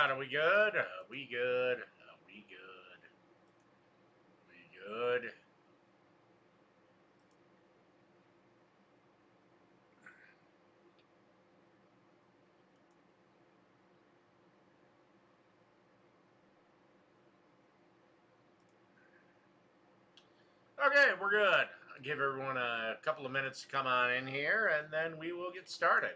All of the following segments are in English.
right, are we good? Are we good? Are we good? We good? Okay, we're good. I'll give everyone a couple of minutes to come on in here, and then we will get started.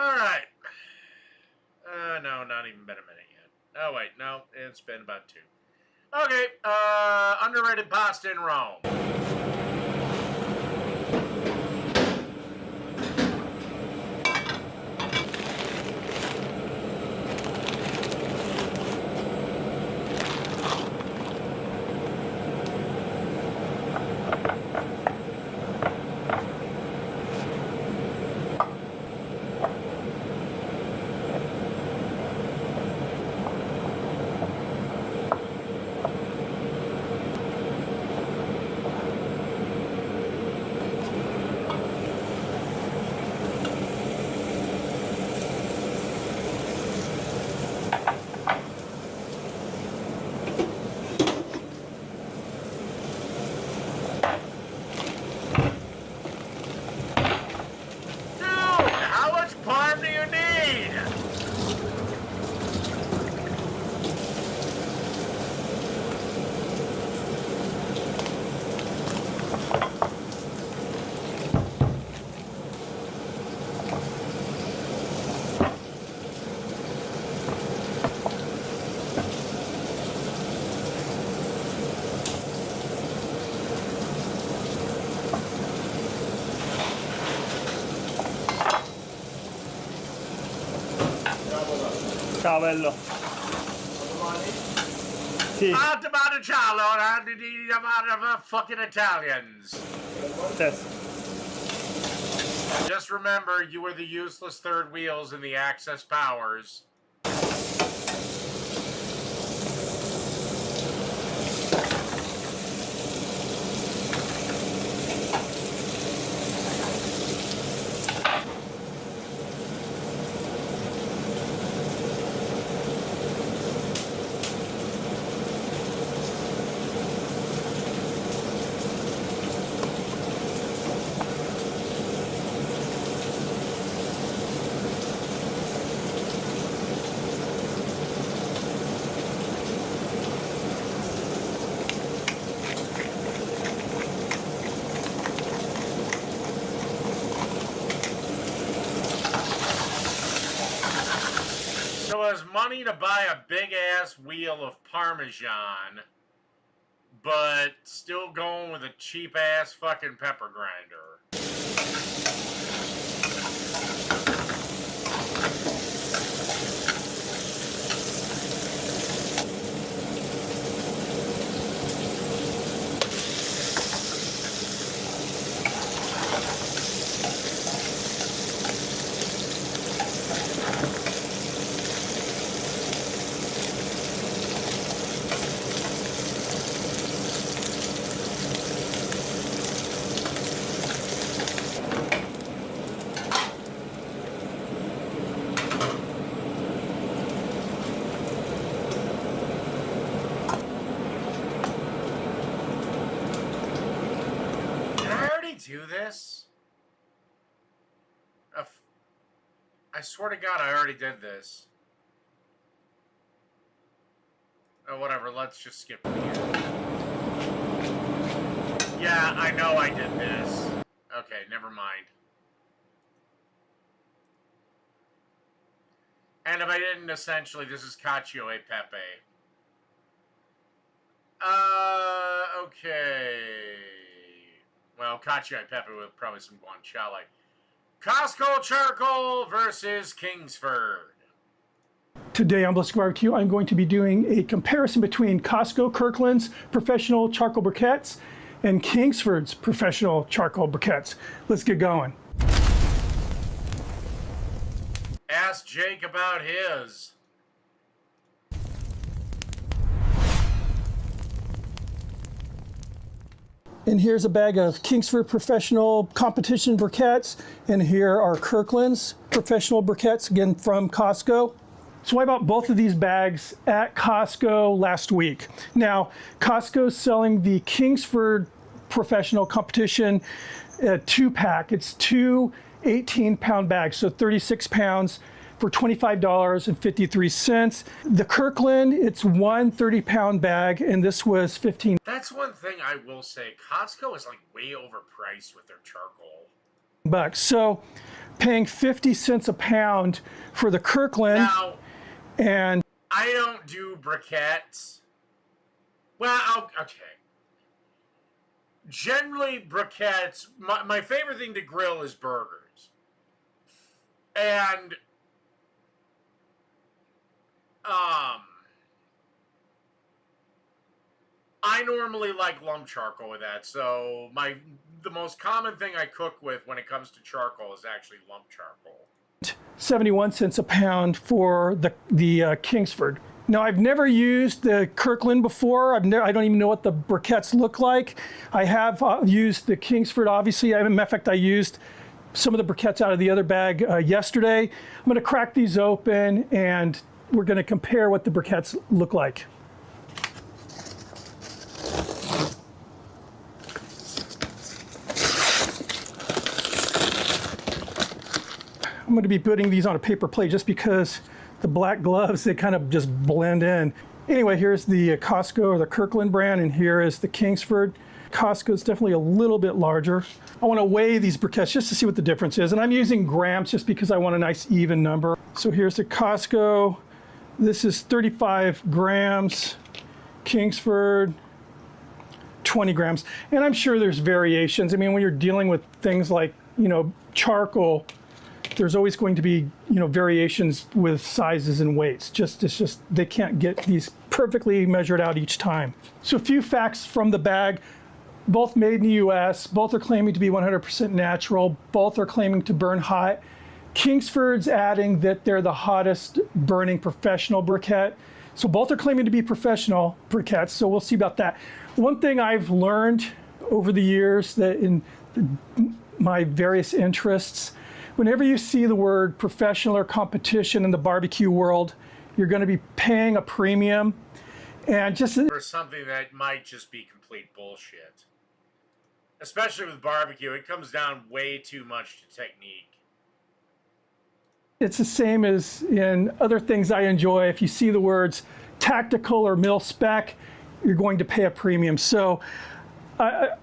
All right. No, not even been a minute yet. Oh, wait, no, it's been about 2. Okay, underrated pasta in Rome. Dude, how much parm do you need? Ciao bello. Sì, Out about a child, about fucking Italians. yes. Just remember, you were the useless third wheels in the Axis powers. So it was money to buy a big ass wheel of Parmesan, but still going with a cheap ass fucking pepper grinder. do this? I swear to God, I already did this. Oh, whatever. Let's just skip it here. Yeah, I know I did this. Okay, never mind. And if I didn't, essentially, this is cacio e pepe. Okay. Well, cacio e pepe with probably some guanciale. Costco charcoal versus Kingsford. Today on Bliss Barbecue, I'm going to be doing a comparison between Costco Kirkland's professional charcoal briquettes and Kingsford's professional charcoal briquettes. Let's get going. Ask Jake about his. And here's a bag of Kingsford professional competition briquettes, and here are Kirkland's professional briquettes, again from Costco. So I bought both of these bags at Costco last week. Now, Costco's selling the Kingsford professional competition 2-pack. It's two 18-pound bags, so 36 pounds for $25.53. The Kirkland, it's one 30-pound bag, and this was 15. That's one thing I will say. Costco is like way overpriced with their charcoal. Bucks. So paying 50 cents a pound for the Kirkland. Now, and I don't do briquettes. Well, okay. Generally, briquettes, my favorite thing to grill is burgers. And I normally like lump charcoal with that. So the most common thing I cook with when it comes to charcoal is actually lump charcoal. 71 cents a pound for the Kingsford. Now, I've never used the Kirkland before. I don't even know what the briquettes look like. I have used the Kingsford, obviously. As a matter of fact, I used some of the briquettes out of the other bag yesterday. I'm going to crack these open, and we're going to compare what the briquettes look like. I'm going to be putting these on a paper plate just because the black gloves, they kind of just blend in. Anyway, here's the Costco or the Kirkland brand, and here is the Kingsford. Costco is definitely a little bit larger. I want to weigh these briquettes just to see what the difference is, and I'm using grams just because I want a nice even number. So here's the Costco. This is 35 grams. Kingsford, 20 grams. And I'm sure there's variations. I mean, when you're dealing with things like, charcoal, there's always going to be, variations with sizes and weights. It's just, they can't get these perfectly measured out each time. So a few facts from the bag. Both made in the US, both are claiming to be 100% natural, both are claiming to burn hot. Kingsford's adding that they're the hottest burning professional briquette. So both are claiming to be professional briquettes, so we'll see about that. One thing I've learned over the years that in my various interests, whenever you see the word professional or competition in the barbecue world, you're going to be paying a premium. And just for something that might just be complete bullshit. Especially with barbecue, it comes down way too much to technique. It's the same as in other things I enjoy. If you see the words tactical or mil spec, you're going to pay a premium. So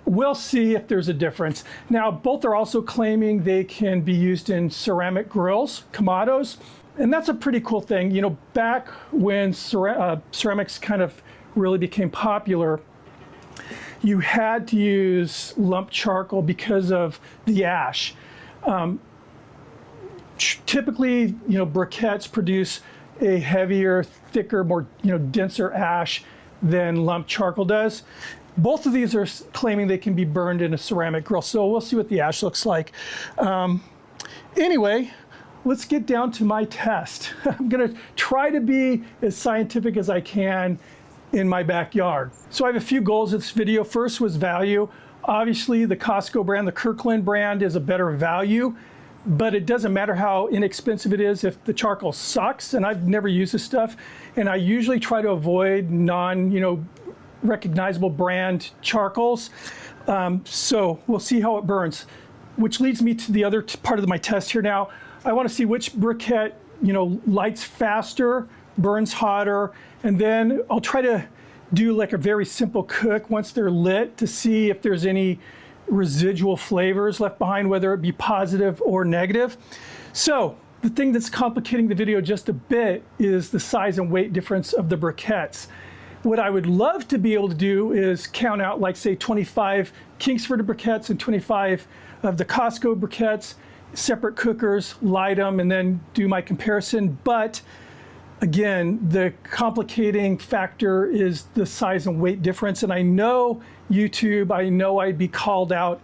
we'll see if there's a difference. Now, both are also claiming they can be used in ceramic grills, Kamados, and that's a pretty cool thing. Back when ceramics kind of really became popular, you had to use lump charcoal because of the ash. Typically, briquettes produce a heavier, thicker, more, denser ash than lump charcoal does. Both of these are claiming they can be burned in a ceramic grill, so we'll see what the ash looks like. Anyway, let's get down to my test. I'm gonna try to be as scientific as I can in my backyard. So I have a few goals of this video. First was value. Obviously, the Costco brand, the Kirkland brand is a better value, but it doesn't matter how inexpensive it is if the charcoal sucks, and I've never used this stuff, and I usually try to avoid recognizable brand charcoals. So we'll see how it burns, which leads me to the other part of my test here now. I want to see which briquette, lights faster, burns hotter, and then I'll try to do like a very simple cook once they're lit to see if there's any residual flavors left behind, whether it be positive or negative. So the thing that's complicating the video just a bit is the size and weight difference of the briquettes. What I would love to be able to do is count out, like, say, 25 Kingsford briquettes and 25 of the Costco briquettes, separate cookers, light them, and then do my comparison. But again, the complicating factor is the size and weight difference. And I know YouTube, I know I'd be called out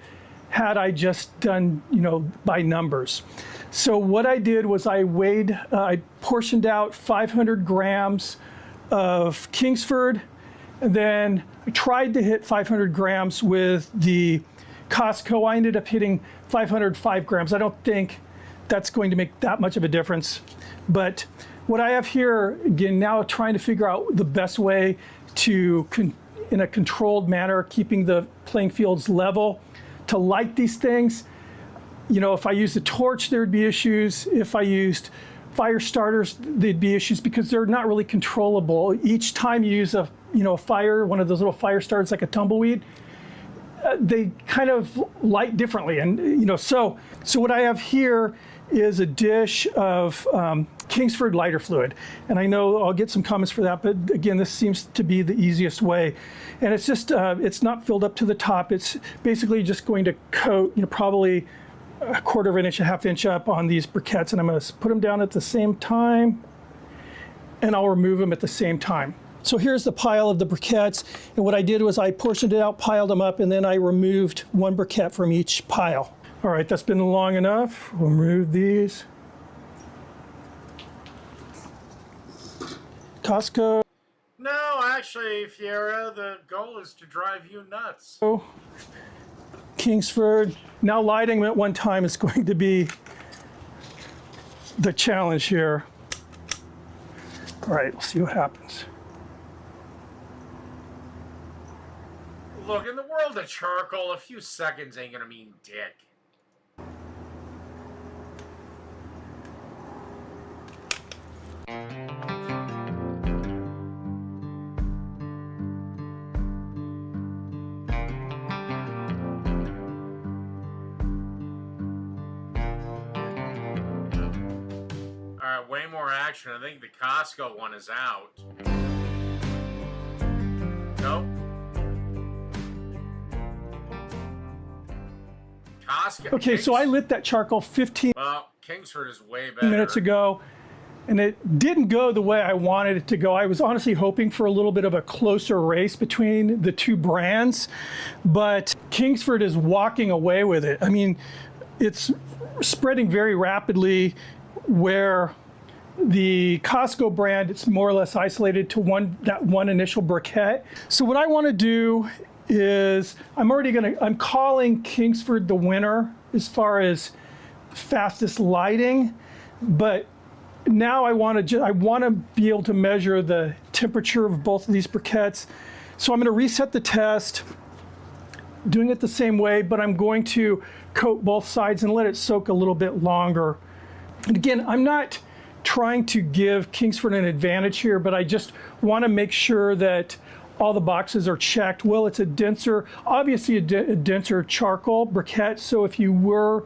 had I just done, by numbers. So what I did was I portioned out 500 grams of Kingsford, and then I tried to hit 500 grams with the Costco. I ended up hitting 505 grams. I don't think that's going to make that much of a difference. But what I have here, again, now trying to figure out the best way to, in a controlled manner, keeping the playing fields level, to light these things. If I used a torch, there'd be issues. If I used fire starters, there'd be issues because they're not really controllable. Each time you use one of those little fire starters like a tumbleweed, they kind of light differently. And, so what I have here is a dish of Kingsford lighter fluid. And I know I'll get some comments for that, but again, this seems to be the easiest way. And it's just, it's not filled up to the top. It's basically just going to coat, probably a quarter of an inch, a half inch up on these briquettes. And I'm going to put them down at the same time, and I'll remove them at the same time. So here's the pile of the briquettes. And what I did was I portioned it out, piled them up, and then I removed one briquette from each pile. All right, that's been long enough. We'll remove these. Costco. No, actually, Fiera, the goal is to drive you nuts. Kingsford. Now lighting them at one time is going to be the challenge here. All right, we'll see what happens. Look, in the world of charcoal, a few seconds ain't gonna mean dick. Alright, way more action. I think the Costco one is out. Nope. Costco. Okay, so I lit that charcoal 15 Kingsford is way better. minutes ago, and it didn't go the way I wanted it to go. I was honestly hoping for a little bit of a closer race between the two brands, but Kingsford is walking away with it. I mean, it's spreading very rapidly, where the Costco brand, it's more or less isolated to that one initial briquette. So what I want to do is I'm calling Kingsford the winner as far as fastest lighting, but now I want to be able to measure the temperature of both of these briquettes. So I'm going to reset the test, doing it the same way, but I'm going to coat both sides and let it soak a little bit longer. And again, I'm not trying to give Kingsford an advantage here, but I just want to make sure that all the boxes are checked. Well, it's a denser, obviously a denser charcoal briquette, so if you were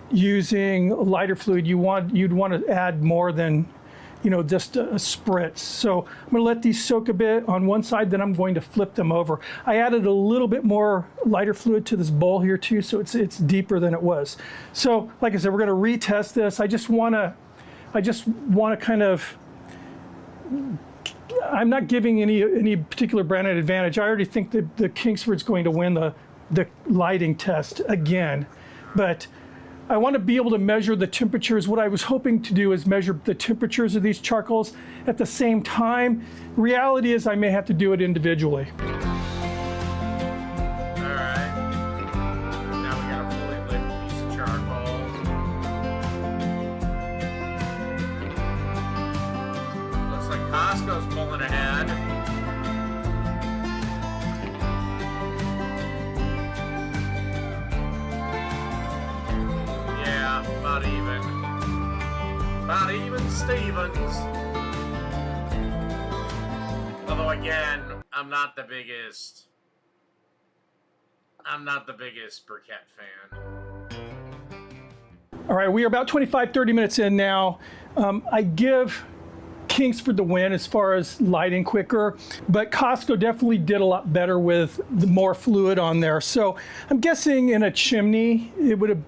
using lighter fluid, you'd want to add more than, just a spritz. So I'm going to let these soak a bit on one side, then I'm going to flip them over. I added a little bit more lighter fluid to this bowl here too, so it's deeper than it was. So like I said, we're going to retest this. I just want to kind of, I'm not giving any particular brand an advantage. I already think that the Kingsford's going to win the lighting test again, but I want to be able to measure the temperatures. What I was hoping to do is measure the temperatures of these charcoals at the same time. Reality is I may have to do it individually. Alright. Now we got a fully lit piece of charcoal. Looks like Costco's pulling ahead. Stevens. Although again, I'm not the biggest briquette fan. All right, we are about 25, 30 minutes in now. I give Kingsford the win as far as lighting quicker, but Costco definitely did a lot better with the more fluid on there. So I'm guessing in a chimney, it would have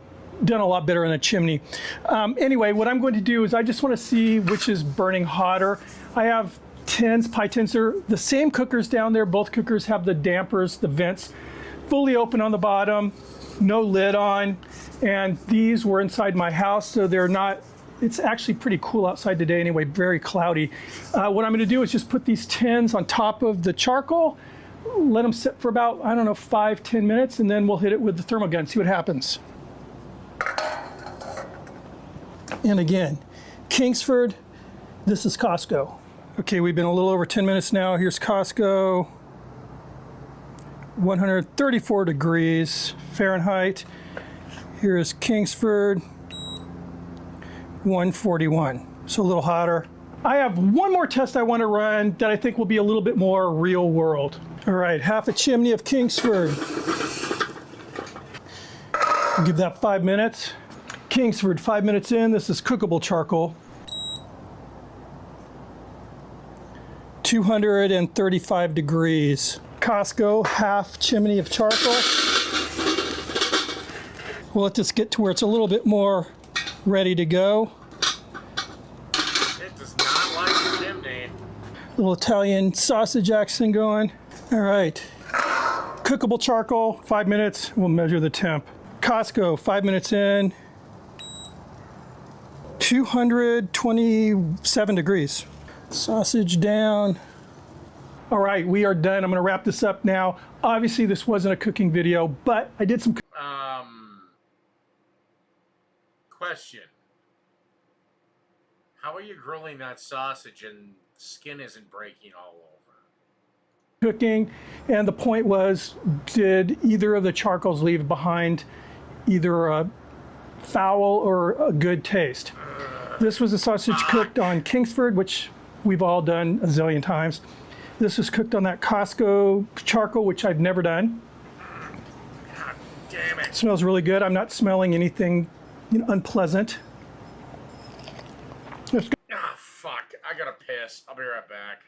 done a lot better in a chimney. Anyway, what I'm going to do is I just want to see which is burning hotter. I have tins, pie tins. They're the same cookers down there. Both cookers have the dampers, the vents fully open on the bottom, no lid on. And these were inside my house, so they're not, it's actually pretty cool outside today anyway, very cloudy. What I'm gonna do is just put these tins on top of the charcoal, let them sit for about, I don't know, 5-10 minutes, and then we'll hit it with the thermal gun, see what happens. And again, Kingsford, this is Costco. Okay, we've been a little over 10 minutes now. Here's Costco, 134 degrees Fahrenheit. Here's Kingsford, 141, so a little hotter. I have one more test I want to run that I think will be a little bit more real world. All right, half a chimney of Kingsford. Give that 5 minutes. Kingsford, 5 minutes in. This is cookable charcoal. 235 degrees. Costco, half chimney of charcoal. We'll let this get to where it's a little bit more ready to go. It does not like the chimney. Little Italian sausage accent going. All right. Cookable charcoal, 5 minutes. We'll measure the temp. Costco, 5 minutes in. 227 degrees. Sausage down. All right, we are done. I'm gonna wrap this up now. Obviously, this wasn't a cooking video, but I did some. Question. How are you grilling that sausage and skin isn't breaking all over? Cooking, and the point was, did either of the charcoals leave behind either a foul or a good taste? This was a sausage cooked on Kingsford, which we've all done a zillion times. This was cooked on that Costco charcoal, which I've never done. God damn it. It smells really good. I'm not smelling anything, unpleasant. Let's go. Ah, fuck. I gotta piss. I'll be right back.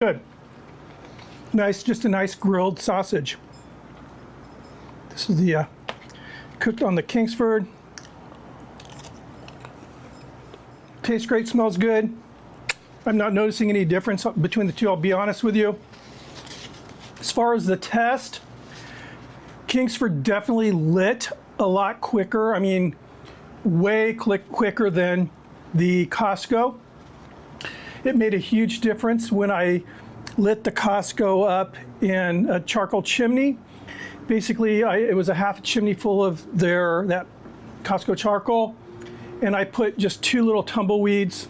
Good. Nice, just a nice grilled sausage. This is the cooked on the Kingsford. Tastes great, smells good. I'm not noticing any difference between the two, I'll be honest with you. As far as the test, Kingsford definitely lit a lot quicker. I mean, way quicker than the Costco. It made a huge difference when I lit the Costco up in a charcoal chimney. Basically, it was a half a chimney full of that Costco charcoal, and I put just 2 little tumbleweeds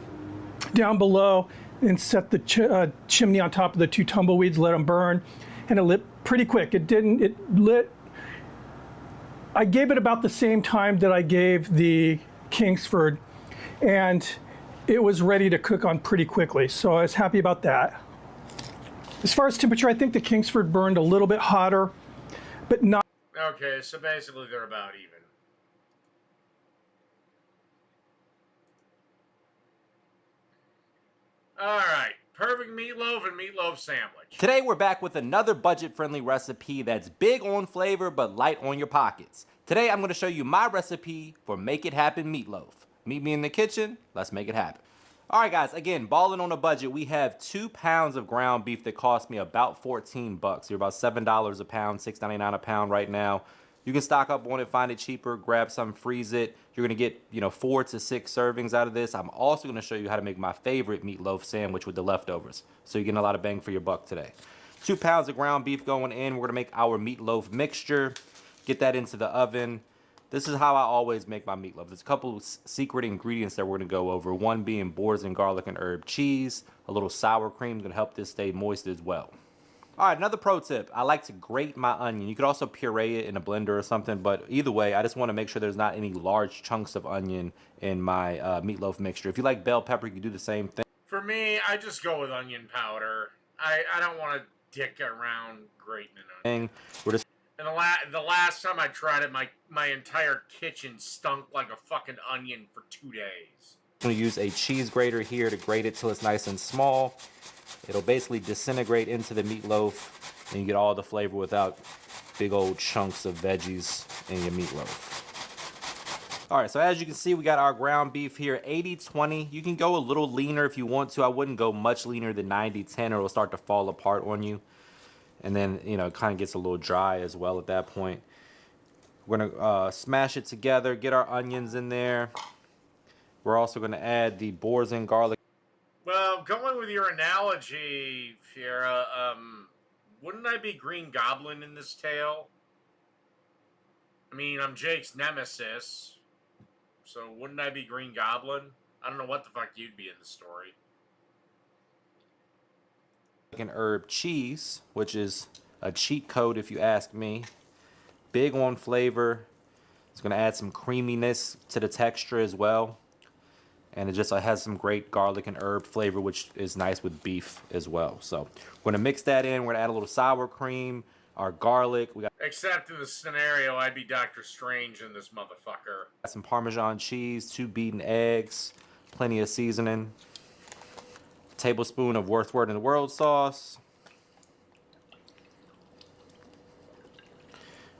down below and set the chimney on top of the 2 tumbleweeds, let them burn, and it lit pretty quick. It lit. I gave it about the same time that I gave the Kingsford, and it was ready to cook on pretty quickly, so I was happy about that. As far as temperature, I think the Kingsford burned a little bit hotter, but not. Okay, so basically they're about even. All right, perfect meatloaf and meatloaf sandwich. Today we're back with another budget-friendly recipe that's big on flavor but light on your pockets. Today I'm going to show you my recipe for Make It Happen meatloaf. Meet me in the kitchen, let's make it happen. Alright guys, again, balling on a budget, we have 2 pounds of ground beef that cost me about 14 bucks. You're about $7 a pound, $6.99 a pound right now. You can stock up on it, find it cheaper, grab some, freeze it. You're gonna get, 4 to 6 servings out of this. I'm also gonna show you how to make my favorite meatloaf sandwich with the leftovers. So you're getting a lot of bang for your buck today. 2 pounds of ground beef going in. We're gonna make our meatloaf mixture. Get that into the oven. This is how I always make my meatloaf. There's a couple of secret ingredients that we're gonna go over. One being boars and garlic and herb cheese. A little sour cream is gonna help this stay moist as well. All right, another pro tip. I like to grate my onion. You could also puree it in a blender or something, but either way, I just wanna make sure there's not any large chunks of onion in my meatloaf mixture. If you like bell pepper, you can do the same thing. For me, I just go with onion powder. I don't want to dick around grating an onion. We're just And the last time I tried it, my entire kitchen stunk like a fucking onion for 2 days. gonna use a cheese grater here to grate it till it's nice and small. It'll basically disintegrate into the meatloaf and you get all the flavor without big old chunks of veggies in your meatloaf. All right, so as you can see, we got our ground beef here, 80-20. You can go a little leaner if you want to. I wouldn't go much leaner than 90-10 or it'll start to fall apart on you. And then, it kind of gets a little dry as well at that point. We're gonna smash it together, get our onions in there. We're also gonna add the boars and garlic. Well, going with your analogy, Fiera, wouldn't I be Green Goblin in this tale? I mean, I'm Jake's nemesis, so wouldn't I be Green Goblin? I don't know what the fuck you'd be in the story. And herb cheese, which is a cheat code if you ask me. Big on flavor. It's gonna add some creaminess to the texture as well. And it just has some great garlic and herb flavor, which is nice with beef as well. So we're gonna mix that in. We're gonna add a little sour cream, our garlic. We got Except in the scenario, I'd be Doctor Strange in this motherfucker. some Parmesan cheese, 2 beaten eggs, plenty of seasoning. A tablespoon of Worst Word in the World sauce.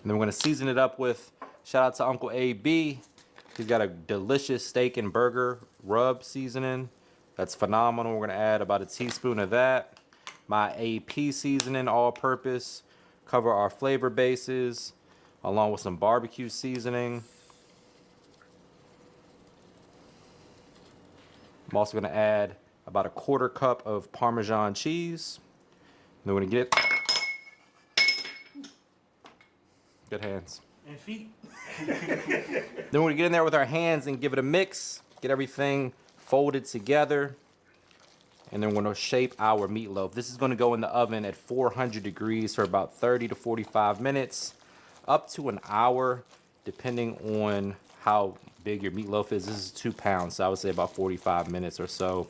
And then we're gonna season it up with, shout out to Uncle AB. He's got a delicious steak and burger rub seasoning. That's phenomenal. We're gonna add about a teaspoon of that. My AP seasoning, all purpose. Cover our flavor bases, along with some barbecue seasoning. I'm also gonna add about a 1/4 cup of Parmesan cheese. And we're gonna get it. Good hands. And feet. Then we're gonna get in there with our hands and give it a mix, get everything folded together, and then we're gonna shape our meatloaf. This is gonna go in the oven at 400 degrees for about 30 to 45 minutes, up to an hour, depending on how big your meatloaf is. This is 2 pounds, so I would say about 45 minutes or so.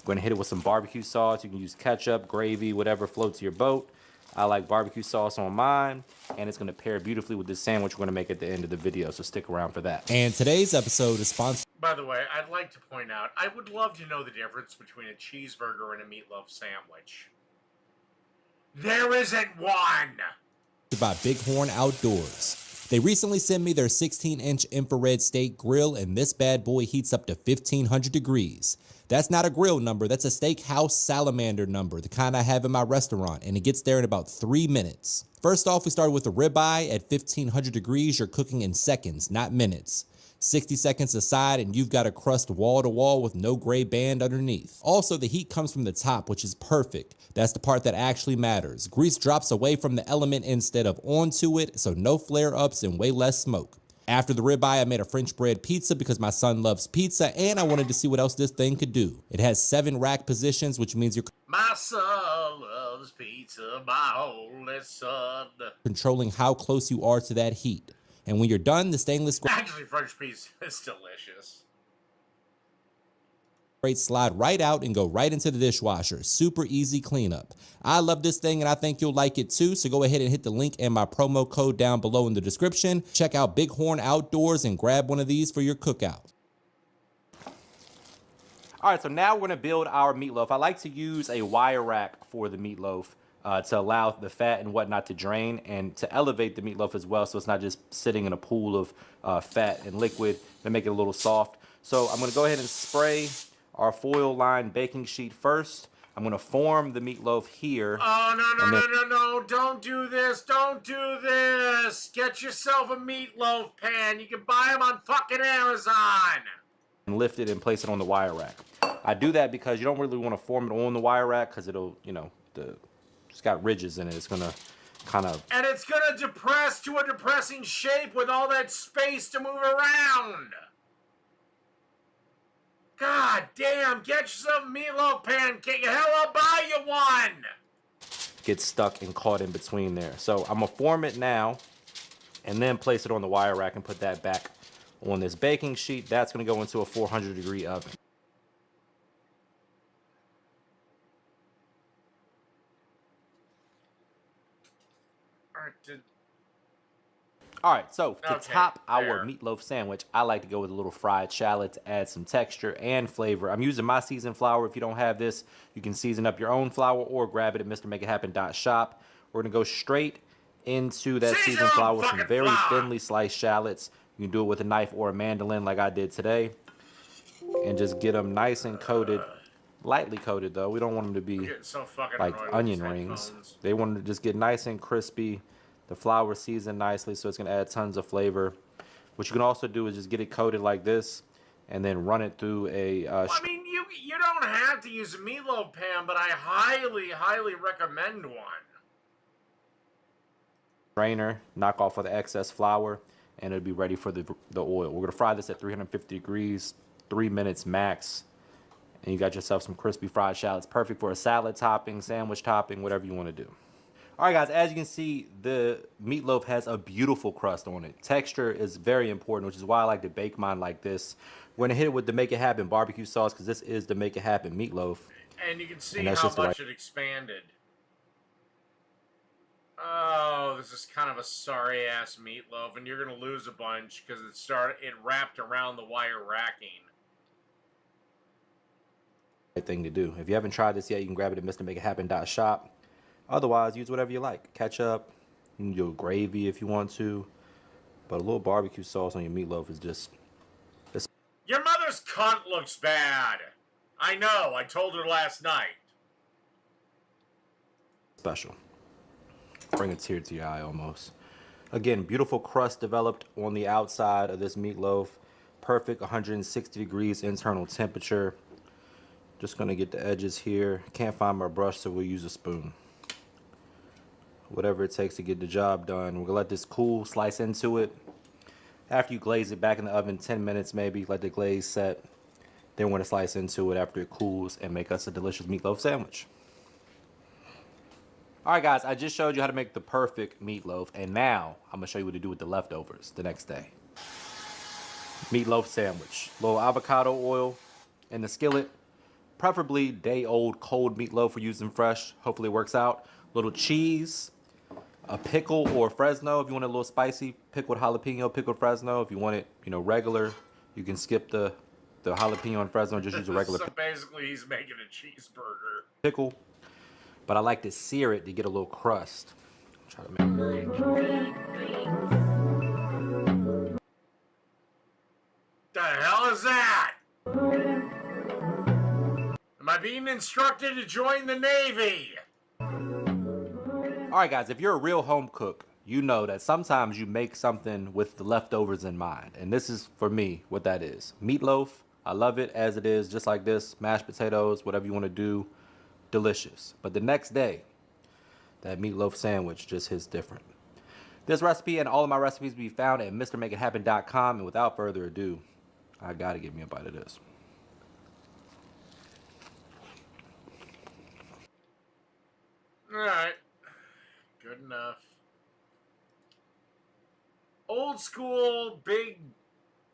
We're gonna hit it with some barbecue sauce. You can use ketchup, gravy, whatever floats your boat. I like barbecue sauce on mine, and it's gonna pair beautifully with this sandwich we're gonna make at the end of the video, so stick around for that. And today's episode is sponsored By the way, I'd like to point out, I would love to know the difference between a cheeseburger and a meatloaf sandwich. There isn't one! by Bighorn Outdoors. They recently sent me their 16-inch infrared steak grill, and this bad boy heats up to 1500 degrees. That's not a grill number, that's a steakhouse salamander number, the kind I have in my restaurant, and it gets there in about 3 minutes. First off, we started with the ribeye at 1500 degrees. You're cooking in seconds, not minutes. 60 seconds aside and you've got a crust wall to wall with no gray band underneath. Also, the heat comes from the top, which is perfect. That's the part that actually matters. Grease drops away from the element instead of onto it, so no flare-ups and way less smoke. After the ribeye, I made a French bread pizza because my son loves pizza and I wanted to see what else this thing could do. It has 7 rack positions, which means you're My son loves pizza, my only son. controlling how close you are to that heat. And when you're done, the stainless Actually, French pizza is delicious. grate slide right out and go right into the dishwasher. Super easy cleanup. I love this thing and I think you'll like it too, so go ahead and hit the link and my promo code down below in the description. Check out Bighorn Outdoors and grab one of these for your cookout. All right, so now we're gonna build our meatloaf. I like to use a wire rack for the meatloaf to allow the fat and whatnot to drain and to elevate the meatloaf as well, so it's not just sitting in a pool of fat and liquid to make it a little soft. So I'm gonna go ahead and spray our foil lined baking sheet first. I'm gonna form the meatloaf here. Oh, no, don't do this, don't do this. Get yourself a meatloaf pan. You can buy them on fucking Amazon. And lift it and place it on the wire rack. I do that because you don't really want to form it on the wire rack because it'll, you know, it's got ridges in it. It's gonna kind of... And it's gonna depress to a depressing shape with all that space to move around. God damn, get yourself a meatloaf pan. Hell, I'll buy you one. Get stuck and caught in between there. So I'm gonna form it now and then place it on the wire rack and put that back on this baking sheet. That's gonna go into a 400-degree oven. All right, so to top our meatloaf sandwich, I like to go with a little fried shallot to add some texture and flavor. I'm using my seasoned flour. If you don't have this, you can season up your own flour or grab it at MrMakeItHappen.shop. We're gonna go straight into that seasoned flour with some very thinly sliced shallots. You can do it with a knife or a mandolin like I did today. And just get them nice and coated. Lightly coated though. We don't want them to be like onion rings. They want them to just get nice and crispy. The flour seasoned nicely, so it's gonna add tons of flavor. What you can also do is just get it coated like this and then run it through a... well, I mean, you don't have to use a meatloaf pan, but I highly recommend one. Strainer, knock off of the excess flour, and it'll be ready for the oil. We're gonna fry this at 350 degrees, 3 minutes max. And you got yourself some crispy fried shallots. Perfect for a salad topping, sandwich topping, whatever you wanna do. All right, guys, as you can see, the meatloaf has a beautiful crust on it. Texture is very important, which is why I like to bake mine like this. We're gonna hit it with the Make It Happen barbecue sauce because this is the Make It Happen meatloaf. And you can see how much it expanded. Oh, this is kind of a sorry-ass meatloaf, and you're gonna lose a bunch because it wrapped around the wire racking. Right thing to do. If you haven't tried this yet, you can grab it at MrMakeItHappen.shop. Otherwise, use whatever you like. Ketchup, you can do gravy if you want to, but a little barbecue sauce on your meatloaf is just... Your mother's cunt looks bad. I know, I told her last night. Special. Bring a tear to your eye almost. Again, beautiful crust developed on the outside of this meatloaf. Perfect 160 degrees internal temperature. Just gonna get the edges here. Can't find my brush, so we'll use a spoon. Whatever it takes to get the job done. We're gonna let this cool, slice into it. After you glaze it, back in the oven 10 minutes maybe, let the glaze set. Then we're gonna slice into it after it cools and make us a delicious meatloaf sandwich. All right, guys, I just showed you how to make the perfect meatloaf, and now I'm gonna show you what to do with the leftovers the next day. Meatloaf sandwich. Little avocado oil in the skillet. Preferably day-old cold meatloaf. We're using fresh. Hopefully it works out. Little cheese. A pickle or Fresno if you want it a little spicy. Pickled jalapeno, pickled Fresno. If you want it, you know, regular, you can skip the jalapeno and Fresno and just use a regular So basically he's making a cheeseburger. pickle. But I like to sear it to get a little crust. Try to make The hell is that? Am I being instructed to join the Navy? All right, guys, if you're a real home cook, you know that sometimes you make something with the leftovers in mind. And this is, for me, what that is. Meatloaf, I love it as it is, just like this. Mashed potatoes, whatever you want to do, delicious. But the next day, that meatloaf sandwich just hits different. This recipe and all of my recipes will be found at MrMakeItHappen.com. And without further ado, I gotta give me a bite of this. All right. Good enough. Old school Big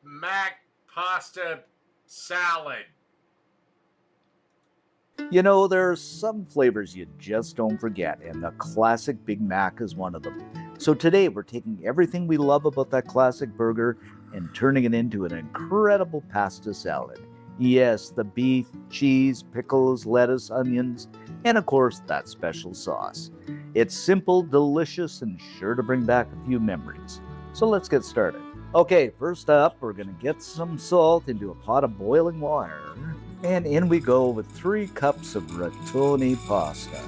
Mac pasta salad. You know, there are some flavors you just don't forget, and the classic Big Mac is one of them. So today we're taking everything we love about that classic burger and turning it into an incredible pasta salad. Yes, the beef, cheese, pickles, lettuce, onions, and of course that special sauce. It's simple, delicious, and sure to bring back a few memories. So let's get started. Okay, first up, we're gonna get some salt into a pot of boiling water. And in we go with 3 cups of rigatoni pasta.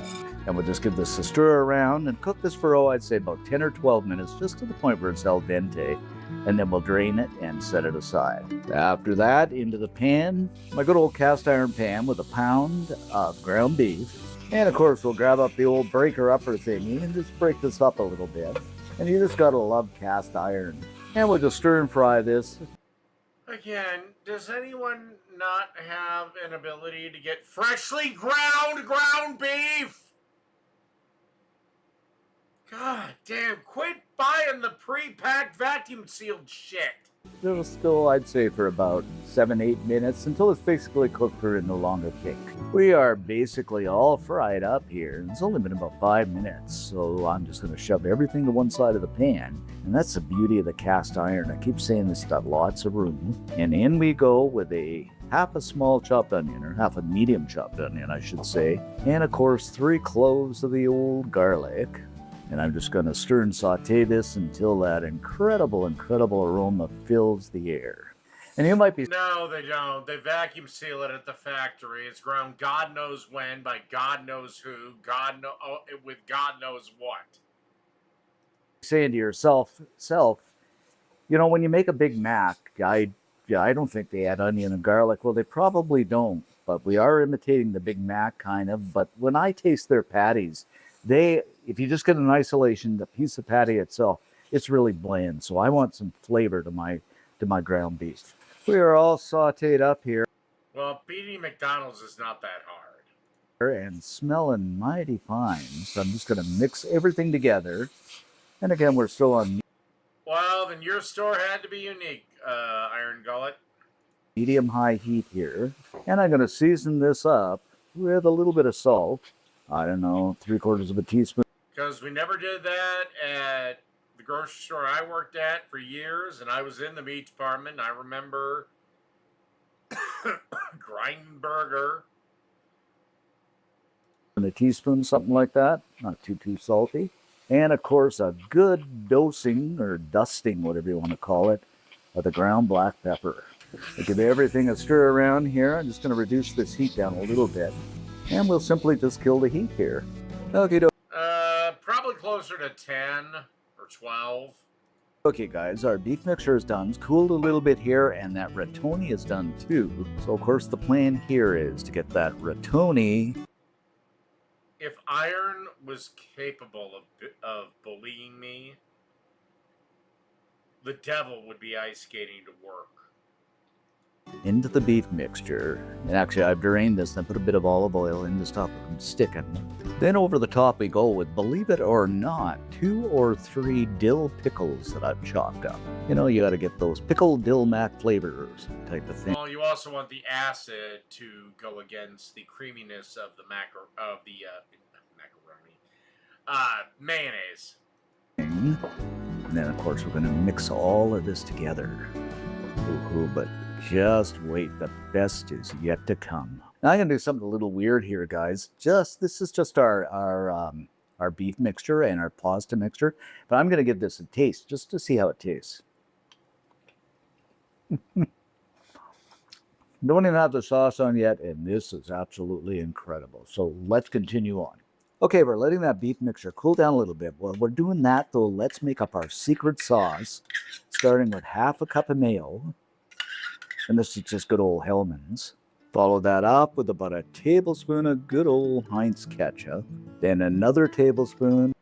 And we'll just give this a stir around and cook this for, I'd say about 10 or 12 minutes, just to the point where it's al dente. And then we'll drain it and set it aside. After that, into the pan, my good old cast iron pan with a pound of ground beef. And of course, we'll grab up the old breaker upper thingy and just break this up a little bit. And you just gotta love cast iron. And we'll just stir and fry this. Again, does anyone not have an ability to get freshly ground beef? God damn, quit buying the pre-packed vacuum sealed shit. It'll still, I'd say, for about 7-8 minutes until it's basically cooked through and no longer pink. We are basically all fried up here. It's only been about 5 minutes, so I'm just going to shove everything to one side of the pan. And that's the beauty of the cast iron. I keep saying this got lots of room. And in we go with half a small chopped onion, or half a medium chopped onion, I should say. And of course, 3 cloves of the old garlic. And I'm just going to stir and saute this until that incredible aroma fills the air. And you might be... No, they don't. They vacuum seal it at the factory. It's ground God knows when by God knows who, with God knows what. saying to yourself, you know, when you make a Big Mac, I don't think they add onion and garlic. Well, they probably don't, but we are imitating the Big Mac kind of. But when I taste their patties, if you just get an isolation, the piece of patty itself, it's really bland. So I want some flavor to my ground beef. We are all sauteed up here. Well, beating McDonald's is not that hard. And smelling mighty fine. So I'm just going to mix everything together. And again, we're still on Well, then your store had to be unique, Iron Gullet. medium-high heat here. And I'm going to season this up with a little bit of salt. I don't know, 3/4 of a teaspoon. Because we never did that at the grocery store I worked at for years, and I was in the meat department. I remember grinding burger. And a teaspoon, something like that. Not too salty. And of course, a good dosing or dusting, whatever you want to call it, of the ground black pepper. I give everything a stir around here. I'm just going to reduce this heat down a little bit. And we'll simply just kill the heat here. Okay, Probably closer to 10 or 12. Okay, guys, our beef mixture is done. It's cooled a little bit here, and that rigatoni is done too. So, of course, the plan here is to get that rigatoni. If Iron was capable of bullying me, the devil would be ice skating to work. Into the beef mixture. And actually, I've drained this and I put a bit of olive oil in to stop it from sticking. Then over the top we go with, believe it or not, 2 or 3 dill pickles that I've chopped up. You know, you got to get those pickle dill mac flavors type of thing. Well, you also want the acid to go against the creaminess of the mayonnaise. And then, of course, we're going to mix all of this together. Ooh, but just wait, the best is yet to come. Now I'm going to do something a little weird here, guys. This is just our beef mixture and our pasta mixture, but I'm going to give this a taste just to see how it tastes. Don't even have the sauce on yet, and this is absolutely incredible. So let's continue on. Okay, we're letting that beef mixture cool down a little bit. While we're doing that, though, let's make up our secret sauce, starting with half a cup of mayo. And this is just good old Hellman's. Follow that up with about a tablespoon of good old Heinz ketchup. Then another tablespoon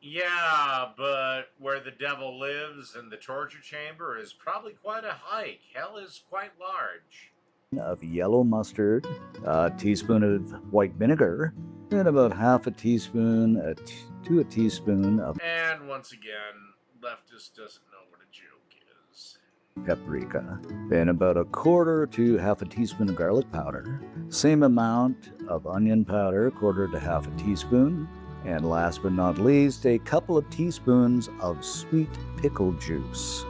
Yeah, but where the devil lives in the torture chamber is probably quite a hike. Hell is quite large. of yellow mustard, a teaspoon of white vinegar, and about half a teaspoon to a teaspoon of And once again, leftist doesn't know what a joke is. paprika, then about a quarter to half a teaspoon of garlic powder, same amount of onion powder, quarter to half a teaspoon, and last but not least, a couple of teaspoons of sweet pickle juice.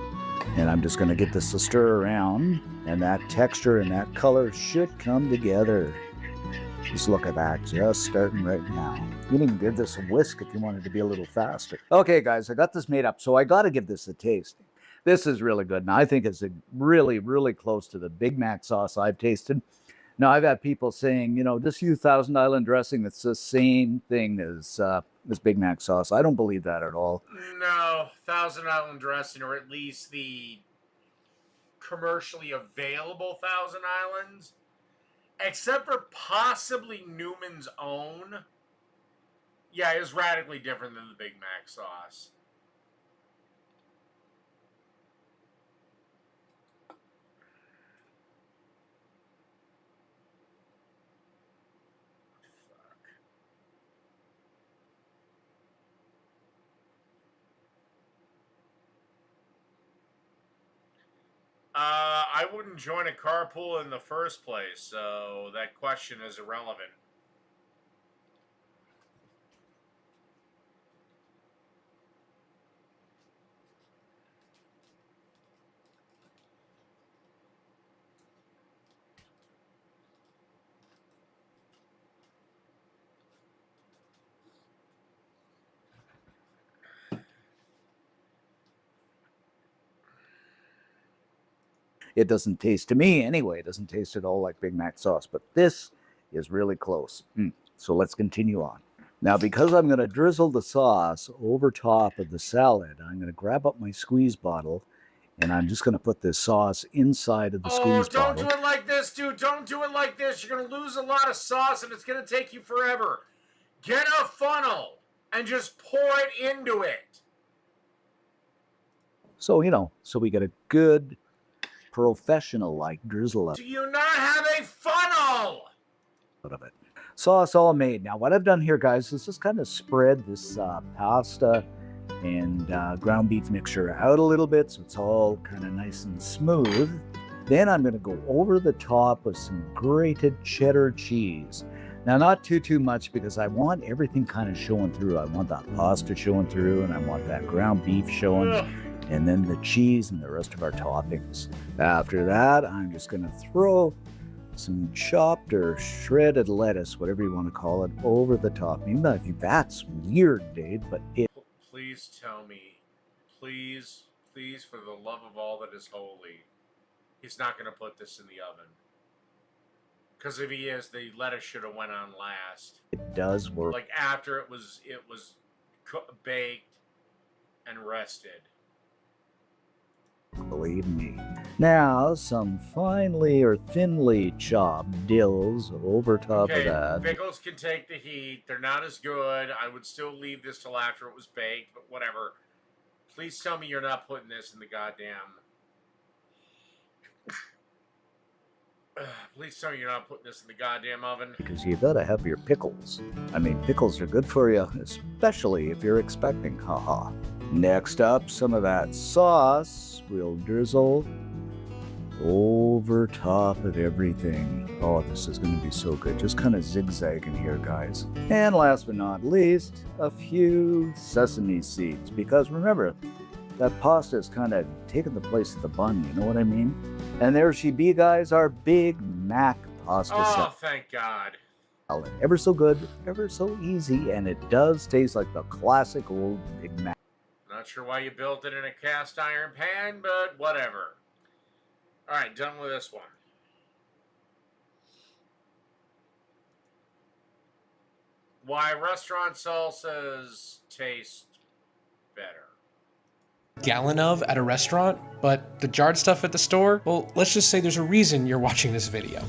And I'm just going to get this to stir around, and that texture and that color should come together. Just look at that, just starting right now. You can even give this a whisk if you wanted to be a little faster. Okay, guys, I got this made up, so I got to give this a taste. This is really good, and I think it's really, really close to the Big Mac sauce I've tasted. Now, I've had people saying, you know, just use Thousand Island dressing. It's the same thing as Big Mac sauce. I don't believe that at all. No, Thousand Island dressing, or at least the commercially available Thousand Islands, except for possibly Newman's Own, yeah, is radically different than the Big Mac sauce. I wouldn't join a carpool in the first place, so that question is irrelevant. It doesn't taste, to me anyway, it doesn't taste at all like Big Mac sauce, but this is really close. So let's continue on. Now, because I'm going to drizzle the sauce over top of the salad, I'm going to grab up my squeeze bottle, and I'm just going to put this sauce inside of the squeeze Don't bottle. do it like this, dude. Don't do it like this. You're going to lose a lot of sauce, and it's going to take you forever. Get a funnel and just pour it into it. So, you know, so we get a good professional-like drizzle Do you not have a funnel? out of it. Sauce all made. Now, what I've done here, guys, is just kind of spread this pasta and ground beef mixture out a little bit so it's all kind of nice and smooth. Then I'm going to go over the top with some grated cheddar cheese. Now, not too much, because I want everything kind of showing through. I want that pasta showing through, and I want that ground beef showing. Ugh. And then the cheese and the rest of our toppings. After that, I'm just going to throw some chopped or shredded lettuce, whatever you want to call it, over the top. Even though I think that's weird, Dave, but it... Please tell me, please, for the love of all that is holy, he's not going to put this in the oven. Because if he is, the lettuce should have went on last. It does work. Like after it was baked and rested. Believe me. Now, some finely or thinly chopped dills over top of that. Pickles can take the heat. They're not as good. I would still leave this till after it was baked, but whatever. Please tell me you're not putting this in the goddamn... Please tell me you're not putting this in the goddamn oven. Because you gotta have your pickles. I mean, pickles are good for you, especially if you're expecting, haha. Next up, some of that sauce we'll drizzle over top of everything. Oh, this is going to be so good. Just kind of zigzagging here, guys. And last but not least, a few sesame seeds. Because remember, that pasta is kind of taking the place of the bun, you know what I mean? And there she be, guys, our Big Mac pasta salad. Oh, thank God. Ever so good, ever so easy, and it does taste like the classic old Big Mac. Not sure why you built it in a cast iron pan, but whatever. Alright, done with this one. why restaurant salsas taste better. Gallon of at a restaurant, but the jarred stuff at the store, well, let's just say there's a reason you're watching this video.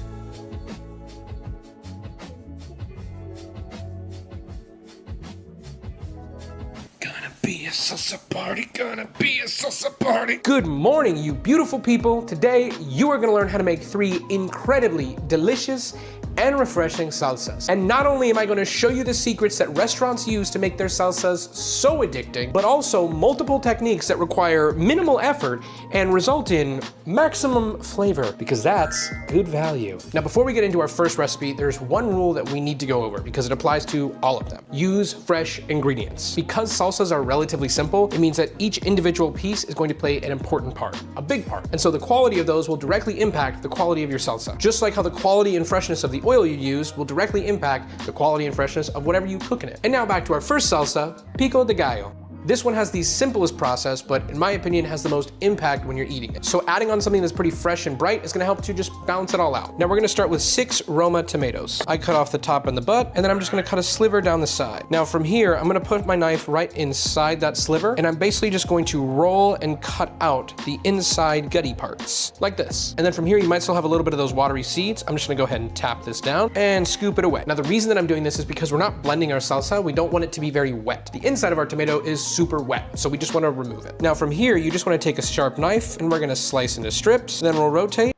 Gonna be a salsa party, gonna be a salsa party. Good morning, you beautiful people. Today, you are gonna learn how to make 3 incredibly delicious and refreshing salsas. And not only am I going to show you the secrets that restaurants use to make their salsas so addicting, but also multiple techniques that require minimal effort and result in maximum flavor, because that's good value. Now, before we get into our first recipe, there's one rule that we need to go over because it applies to all of them. Use fresh ingredients. Because salsas are relatively simple, it means that each individual piece is going to play an important part, a big part. And so the quality of those will directly impact the quality of your salsa. Just like how the quality and freshness of the oil you use will directly impact the quality and freshness of whatever you cook in it. And now back to our first salsa, pico de gallo. This one has the simplest process, but in my opinion has the most impact when you're eating it. So adding on something that's pretty fresh and bright is gonna help to just balance it all out. Now we're gonna start with 6 Roma tomatoes. I cut off the top and the butt, and then I'm just gonna cut a sliver down the side. Now from here, I'm gonna put my knife right inside that sliver, and I'm basically just going to roll and cut out the inside gutty parts, like this. And then from here, you might still have a little bit of those watery seeds. I'm just gonna go ahead and tap this down and scoop it away. Now the reason that I'm doing this is because we're not blending our salsa. We don't want it to be very wet. The inside of our tomato is super wet, so we just want to remove it. Now from here, you just want to take a sharp knife and we're going to slice into strips, then we'll rotate.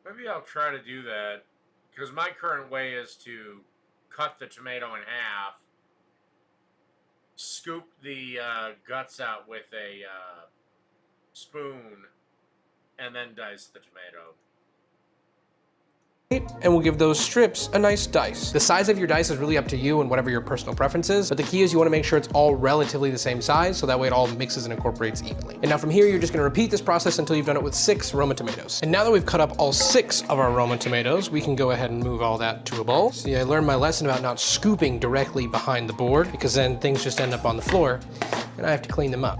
Maybe I'll try to do that, because my current way is to cut the tomato in half, scoop the guts out with a spoon, and then dice the tomato. And we'll give those strips a nice dice. The size of your dice is really up to you and whatever your personal preference is, but the key is you want to make sure it's all relatively the same size, so that way it all mixes and incorporates evenly. And now from here, you're just going to repeat this process until you've done it with 6 Roma tomatoes. And now that we've cut up all 6 of our Roma tomatoes, we can go ahead and move all that to a bowl. See, I learned my lesson about not scooping directly behind the board, because then things just end up on the floor and I have to clean them up.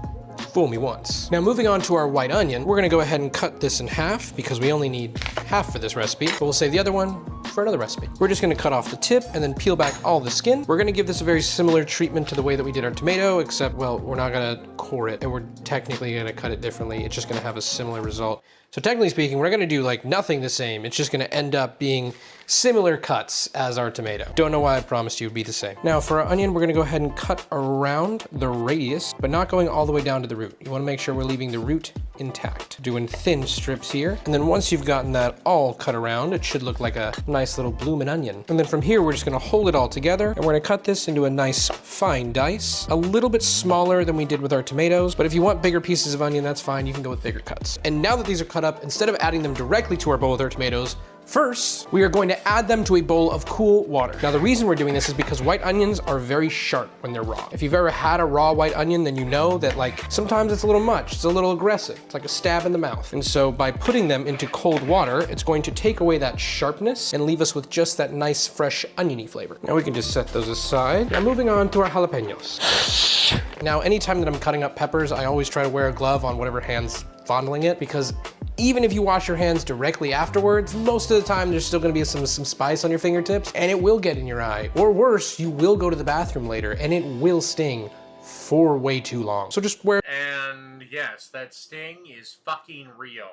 Fool me once. Now moving on to our white onion, we're gonna go ahead and cut this in half because we only need half for this recipe, but we'll save the other one for another recipe. We're just gonna cut off the tip and then peel back all the skin. We're gonna give this a very similar treatment to the way that we did our tomato, except, well, we're not gonna core it and we're technically gonna cut it differently. It's just gonna have a similar result. So technically speaking, we're gonna do like nothing the same. It's just gonna end up being similar cuts as our tomato. Don't know why I promised you it'd be the same. Now for our onion, we're gonna go ahead and cut around the radius, but not going all the way down to the root. You wanna make sure we're leaving the root intact. Doing thin strips here. And then once you've gotten that all cut around, it should look like a nice little bloomin' onion. And then from here, we're just gonna hold it all together and we're gonna cut this into a nice fine dice, a little bit smaller than we did with our tomatoes, but if you want bigger pieces of onion, that's fine, you can go with bigger cuts. And now that these are cut up, instead of adding them directly to our bowl with our tomatoes, first, we are going to add them to a bowl of cool water. Now, the reason we're doing this is because white onions are very sharp when they're raw. If you've ever had a raw white onion, then you know that like sometimes it's a little much, it's a little aggressive. It's like a stab in the mouth. And so by putting them into cold water, it's going to take away that sharpness and leave us with just that nice, fresh, oniony flavor. Now we can just set those aside. Now moving on to our jalapenos. Now, anytime that I'm cutting up peppers, I always try to wear a glove on whatever hand's fondling it, because even if you wash your hands directly afterwards, most of the time there's still gonna be some spice on your fingertips and it will get in your eye. Or worse, you will go to the bathroom later and it will sting for way too long. So just wear And yes, that sting is fucking real.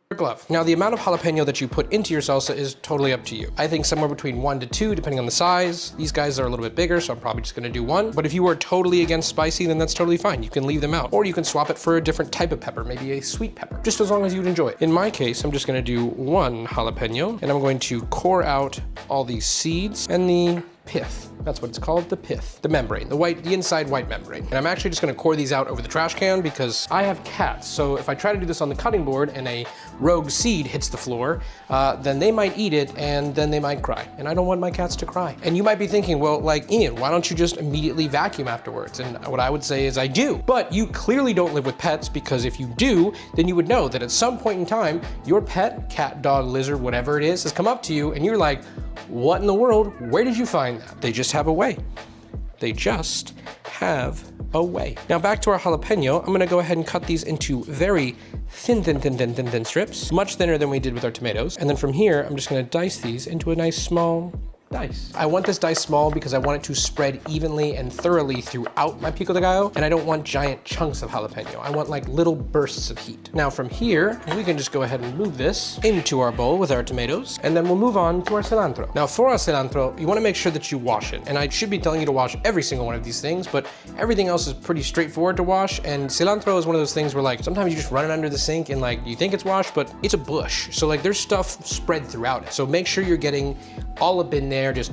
a glove. Now the amount of jalapeno that you put into your salsa is totally up to you. I think somewhere between 1 to 2, depending on the size. These guys are a little bit bigger, so I'm probably just gonna do 1. But if you are totally against spicy, then that's totally fine. You can leave them out. Or you can swap it for a different type of pepper, maybe a sweet pepper, just as long as you'd enjoy it. In my case, I'm just gonna do 1 jalapeno, and I'm going to core out all these seeds and the pith. That's what it's called, the pith, the membrane, the inside white membrane. And I'm actually just gonna core these out over the trash can because I have cats. So if I try to do this on the cutting board and a rogue seed hits the floor, then they might eat it and then they might cry. And I don't want my cats to cry. And you might be thinking, well, like, Ian, why don't you just immediately vacuum afterwards? And what I would say is I do. But you clearly don't live with pets, because if you do, then you would know that at some point in time, your pet, cat, dog, lizard, whatever it is, has come up to you and you're like, what in the world? Where did you find that? They just have a way. They just have a way. Now back to our jalapeno, I'm gonna go ahead and cut these into very thin strips, much thinner than we did with our tomatoes. And then from here, I'm just gonna dice these into a nice small dice. I want this dice small because I want it to spread evenly and thoroughly throughout my pico de gallo, and I don't want giant chunks of jalapeno. I want like little bursts of heat. Now from here, we can just go ahead and move this into our bowl with our tomatoes, and then we'll move on to our cilantro. Now for our cilantro, you wanna make sure that you wash it. And I should be telling you to wash every single one of these things, but everything else is pretty straightforward to wash, and cilantro is one of those things where like, sometimes you just run it under the sink and like, you think it's washed, but it's a bush. So like there's stuff spread throughout it. So make sure you're getting all up in there, just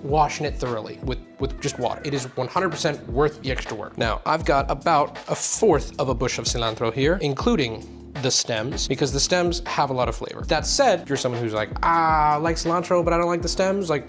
washing it thoroughly with just water. It is 100% worth the extra work. Now, I've got about 1/4 of a bush of cilantro here, including the stems, because the stems have a lot of flavor. That said, if you're someone who's like, I like cilantro, but I don't like the stems, like,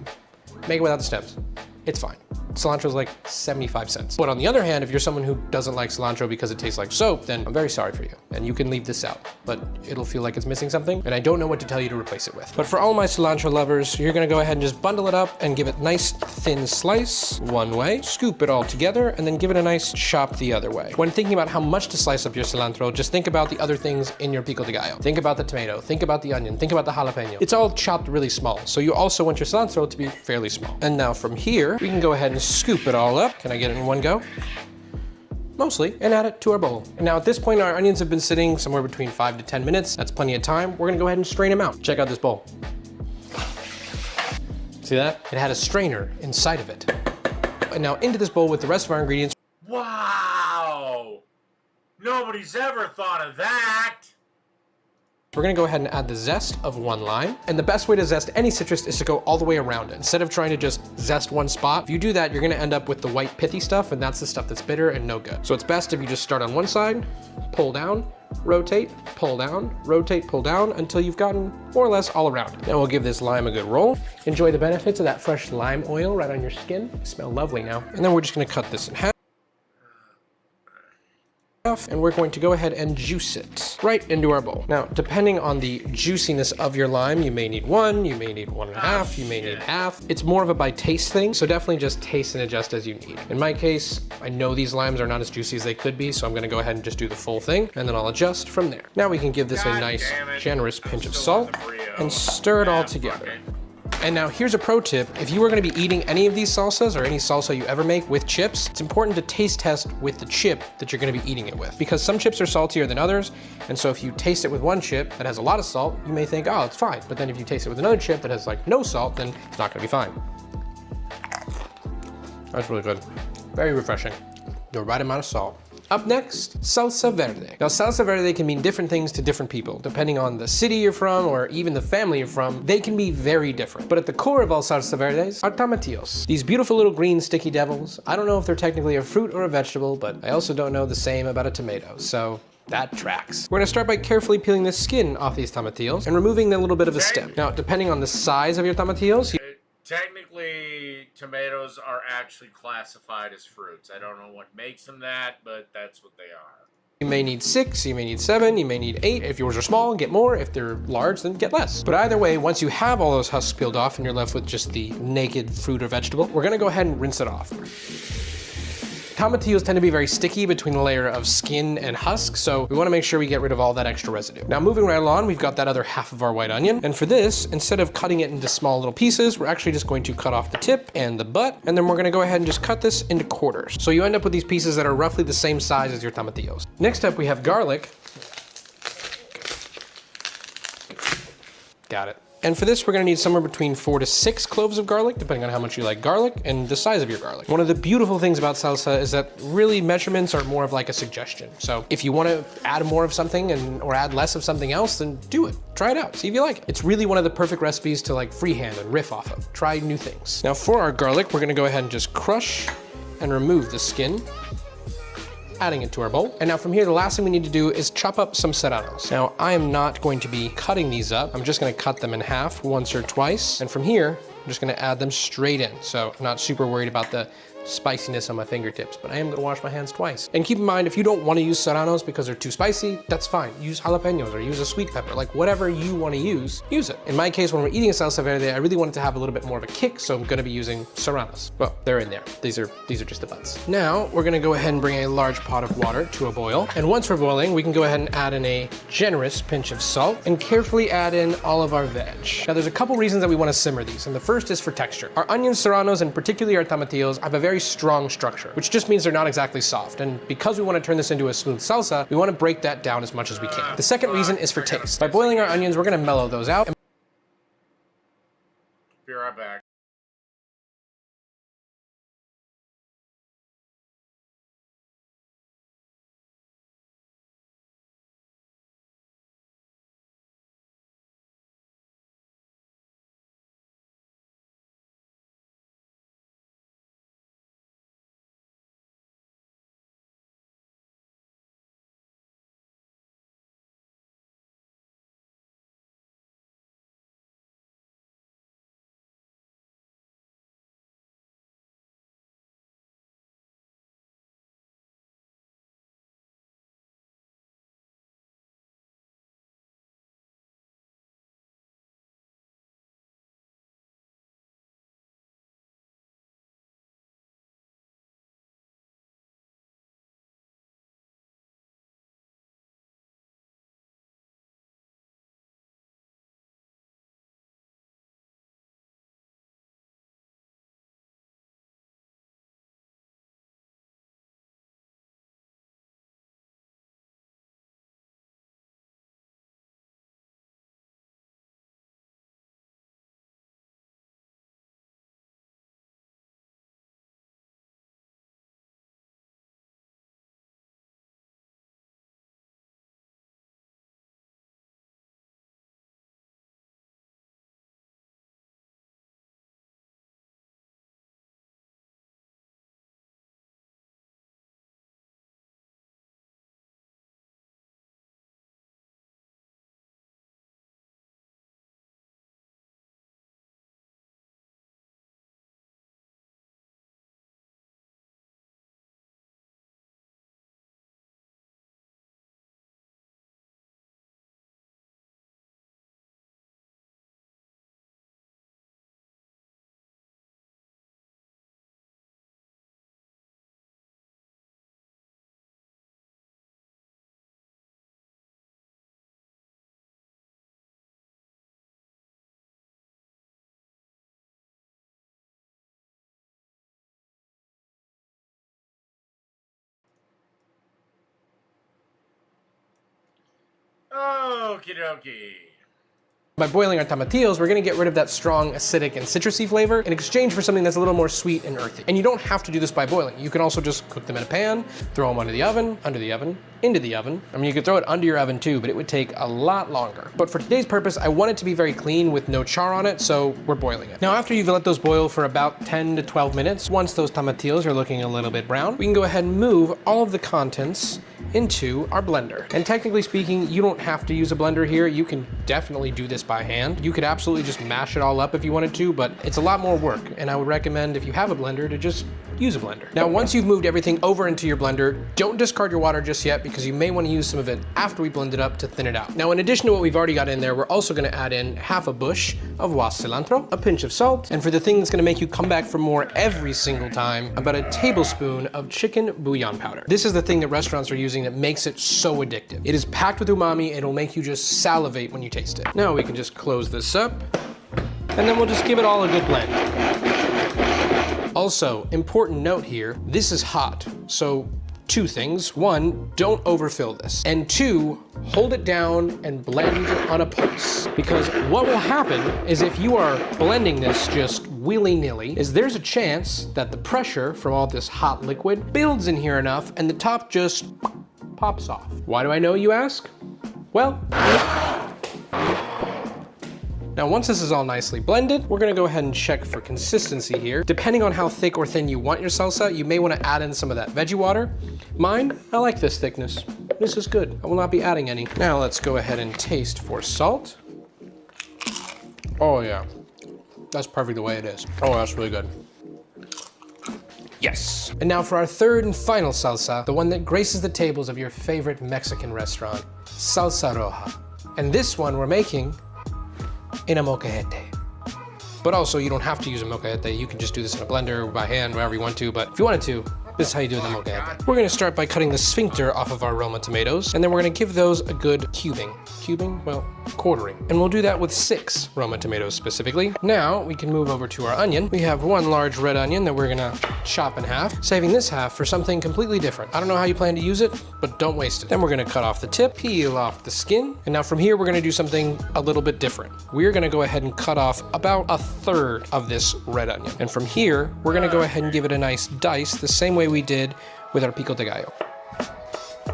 make it without the stems. It's fine. Cilantro is like 75 cents. But on the other hand, if you're someone who doesn't like cilantro because it tastes like soap, then I'm very sorry for you. And you can leave this out, but it'll feel like it's missing something, and I don't know what to tell you to replace it with. But for all my cilantro lovers, you're gonna go ahead and just bundle it up and give it a nice thin slice one way, scoop it all together, and then give it a nice chop the other way. When thinking about how much to slice up your cilantro, just think about the other things in your pico de gallo. Think about the tomato, think about the onion, think about the jalapeno. It's all chopped really small, so you also want your cilantro to be fairly small. And now from here, we can go ahead and scoop it all up. Can I get it in one go? Mostly, and add it to our bowl. And now at this point, our onions have been sitting somewhere between 5 to 10 minutes. That's plenty of time. We're gonna go ahead and strain them out. Check out this bowl. See that? It had a strainer inside of it. And now into this bowl with the rest of our ingredients. Wow! Nobody's ever thought of that! We're gonna go ahead and add the zest of 1 lime. And the best way to zest any citrus is to go all the way around it. Instead of trying to just zest one spot, if you do that, you're gonna end up with the white pithy stuff, and that's the stuff that's bitter and no good. So it's best if you just start on one side, pull down, rotate, pull down, rotate, pull down, until you've gotten more or less all around. Now we'll give this lime a good roll. Enjoy the benefits of that fresh lime oil right on your skin. They smell lovely now. And then we're just gonna cut this in half. And we're going to go ahead and juice it right into our bowl. Now, depending on the juiciness of your lime, you may need 1, you may need 1.5, you may need half. It's more of a by taste thing, so definitely just taste and adjust as you need. In my case, I know these limes are not as juicy as they could be, so I'm gonna go ahead and just do the full thing, and then I'll adjust from there. Now we can give this a nice, generous pinch of salt and stir it all together. And now here's a pro tip. If you are gonna be eating any of these salsas or any salsa you ever make with chips, it's important to taste test with the chip that you're gonna be eating it with, because some chips are saltier than others. And so if you taste it with one chip that has a lot of salt, you may think, oh, it's fine. But then if you taste it with another chip that has like no salt, then it's not gonna be fine. That's really good. Very refreshing. The right amount of salt. Up next, salsa verde. Now, salsa verde can mean different things to different people, depending on the city you're from or even the family you're from. They can be very different. But at the core of all salsa verdes are tomatillos. These beautiful little green sticky devils. I don't know if they're technically a fruit or a vegetable, but I also don't know the same about a tomato, so that tracks. We're gonna start by carefully peeling the skin off these tomatillos and removing the little bit of the stem. Now, depending on the size of your tomatillos, Technically, tomatoes are actually classified as fruits. I don't know what makes them that, but that's what they are. you may need 6, you may need 7, you may need 8. If yours are small, get more. If they're large, then get less. But either way, once you have all those husks peeled off and you're left with just the naked fruit or vegetable, we're gonna go ahead and rinse it off. Tomatillos tend to be very sticky between a layer of skin and husk, so we wanna make sure we get rid of all that extra residue. Now moving right along, we've got that other half of our white onion. And for this, instead of cutting it into small little pieces, we're actually just going to cut off the tip and the butt, and then we're gonna go ahead and just cut this into quarters. So you end up with these pieces that are roughly the same size as your tomatillos. Next up, we have garlic. Got it. And for this, we're gonna need somewhere between 4 to 6 cloves of garlic, depending on how much you like garlic and the size of your garlic. One of the beautiful things about salsa is that really measurements are more of like a suggestion. So if you wanna add more of something or add less of something else, then do it. Try it out, see if you like it. It's really one of the perfect recipes to like freehand and riff off of. Try new things. Now for our garlic, we're gonna go ahead and just crush and remove the skin, adding it to our bowl. And now from here, the last thing we need to do is chop up some serranos. Now, I am not going to be cutting these up. I'm just gonna cut them in half once or twice. And from here, I'm just gonna add them straight in. So I'm not super worried about the spiciness on my fingertips, but I am gonna wash my hands twice. And keep in mind, if you don't wanna use serranos because they're too spicy, that's fine. Use jalapenos or use a sweet pepper, like whatever you wanna use it. In my case, when we're eating a salsa verde, I really want it to have a little bit more of a kick, so I'm gonna be using serranos. Well, they're in there. These are just the butts. Now, we're gonna go ahead and bring a large pot of water to a boil. And once we're boiling, we can go ahead and add in a generous pinch of salt and carefully add in all of our veg. Now, there's a couple reasons that we wanna simmer these, and the first is for texture. Our onions, serranos, and particularly our tomatillos have a very strong structure, which just means they're not exactly soft. And because we wanna turn this into a smooth salsa, we wanna break that down as much as we can. The second reason is for taste. By boiling our onions, we're gonna mellow those out. Be right back. Okie dokie. By boiling our tomatillos, we're gonna get rid of that strong acidic and citrusy flavor in exchange for something that's a little more sweet and earthy. And you don't have to do this by boiling. You can also just cook them in a pan, throw them under the oven, into the oven. I mean, you could throw it under your oven too, but it would take a lot longer. But for today's purpose, I want it to be very clean with no char on it, so we're boiling it. Now, after you've let those boil for about 10 to 12 minutes, once those tomatillos are looking a little bit brown, we can go ahead and move all of the contents into our blender. And technically speaking, you don't have to use a blender here. You can definitely do this by hand. You could absolutely just mash it all up if you wanted to, but it's a lot more work. And I would recommend, if you have a blender, to just use a blender. Now, once you've moved everything over into your blender, don't discard your water just yet, because you may want to use some of it after we blend it up to thin it out. Now, in addition to what we've already got in there, we're also going to add in half a bush of wasp cilantro, a pinch of salt, and for the thing that's going to make you come back for more every single time, about a tablespoon of chicken bouillon powder. This is the thing that restaurants are using that makes it so addictive. It is packed with umami, and it'll make you just salivate when you taste it. Now we can just close this up, and then we'll just give it all a good blend. Also, important note here, this is hot, so two things. One, don't overfill this. And two, hold it down and blend on a pulse. Because what will happen is, if you are blending this just willy-nilly, is there's a chance that the pressure from all this hot liquid builds in here enough and the top just pops off. Why do I know, you ask? Well, now, once this is all nicely blended, we're gonna go ahead and check for consistency here. Depending on how thick or thin you want your salsa, you may wanna add in some of that veggie water. Mine, I like this thickness. This is good. I will not be adding any. Now let's go ahead and taste for salt. Oh yeah, that's perfect the way it is. Oh, that's really good. Yes. And now for our third and final salsa, the one that graces the tables of your favorite Mexican restaurant, salsa roja. And this one we're making in a molcajete. But also, you don't have to use a molcajete. You can just do this in a blender or by hand, wherever you want to. But if you wanted to, this is how you do it in the molcajete. We're gonna start by cutting the sphincter off of our Roma tomatoes, and then we're gonna give those a good cubing. Cubing? Well, quartering. And we'll do that with 6 Roma tomatoes specifically. Now, we can move over to our onion. We have 1 large red onion that we're gonna chop in half, saving this half for something completely different. I don't know how you plan to use it, but don't waste it. Then we're gonna cut off the tip, peel off the skin, and now from here, we're gonna do something a little bit different. We're gonna go ahead and cut off about 1/3 of this red onion. And from here, we're gonna go ahead and give it a nice dice, the same way we did with our pico de gallo.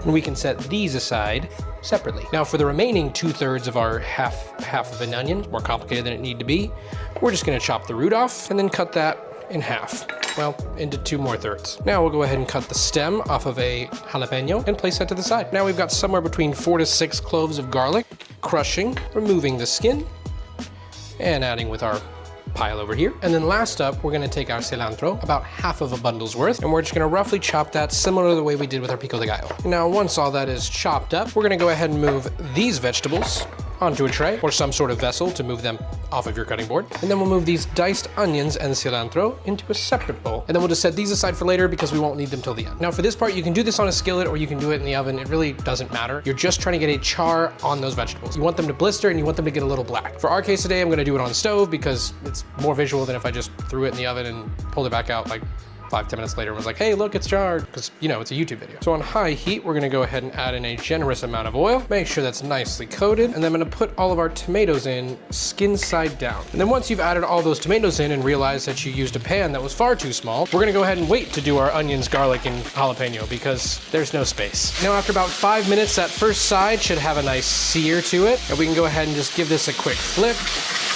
And we can set these aside separately. Now for the remaining 2/3 of our half of an onion, more complicated than it need to be, we're just gonna chop the root off and then cut that in half. Well, into 2 more thirds. Now we'll go ahead and cut the stem off of a jalapeno and place that to the side. Now we've got somewhere between 4 to 6 cloves of garlic, crushing, removing the skin, and adding with our pile over here. And then last up, we're gonna take our cilantro, about half of a bundle's worth, and we're just gonna roughly chop that similar to the way we did with our pico de gallo. Now, once all that is chopped up, we're gonna go ahead and move these vegetables onto a tray or some sort of vessel to move them off of your cutting board. And then we'll move these diced onions and cilantro into a separate bowl. And then we'll just set these aside for later because we won't need them till the end. Now for this part, you can do this on a skillet or you can do it in the oven. It really doesn't matter. You're just trying to get a char on those vegetables. You want them to blister and you want them to get a little black. For our case today, I'm gonna do it on the stove because it's more visual than if I just threw it in the oven and pulled it back out like 5-10 minutes later and was like, hey, look, it's charred, because, you know, it's a YouTube video. So on high heat, we're gonna go ahead and add in a generous amount of oil, make sure that's nicely coated, and then I'm gonna put all of our tomatoes in skin side down. And then once you've added all those tomatoes in and realized that you used a pan that was far too small, we're gonna go ahead and wait to do our onions, garlic, and jalapeno because there's no space. Now after about 5 minutes, that first side should have a nice sear to it, and we can go ahead and just give this a quick flip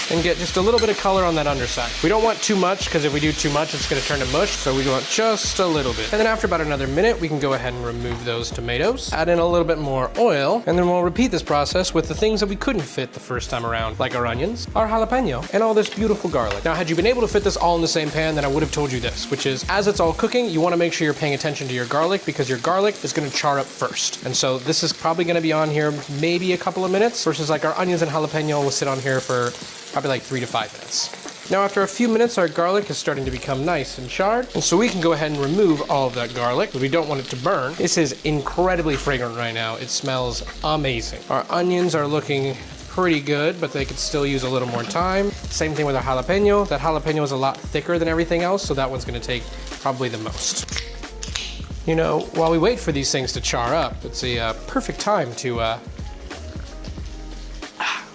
and get just a little bit of color on that underside. We don't want too much because if we do too much, it's gonna turn to mush, so we want just a little bit. And then after about another minute, we can go ahead and remove those tomatoes, add in a little bit more oil, and then we'll repeat this process with the things that we couldn't fit the first time around, like our onions, our jalapeno, and all this beautiful garlic. Now, had you been able to fit this all in the same pan, then I would have told you this, which is as it's all cooking, you wanna make sure you're paying attention to your garlic because your garlic is gonna char up first. And so this is probably gonna be on here maybe a couple of minutes versus like our onions and jalapeno will sit on here for probably like 3 to 5 minutes. Now after a few minutes, our garlic is starting to become nice and charred, and so we can go ahead and remove all of that garlic, because we don't want it to burn. This is incredibly fragrant right now. It smells amazing. Our onions are looking pretty good, but they could still use a little more time. Same thing with our jalapeno. That jalapeno is a lot thicker than everything else, so that one's gonna take probably the most. You know, while we wait for these things to char up, it's a perfect time to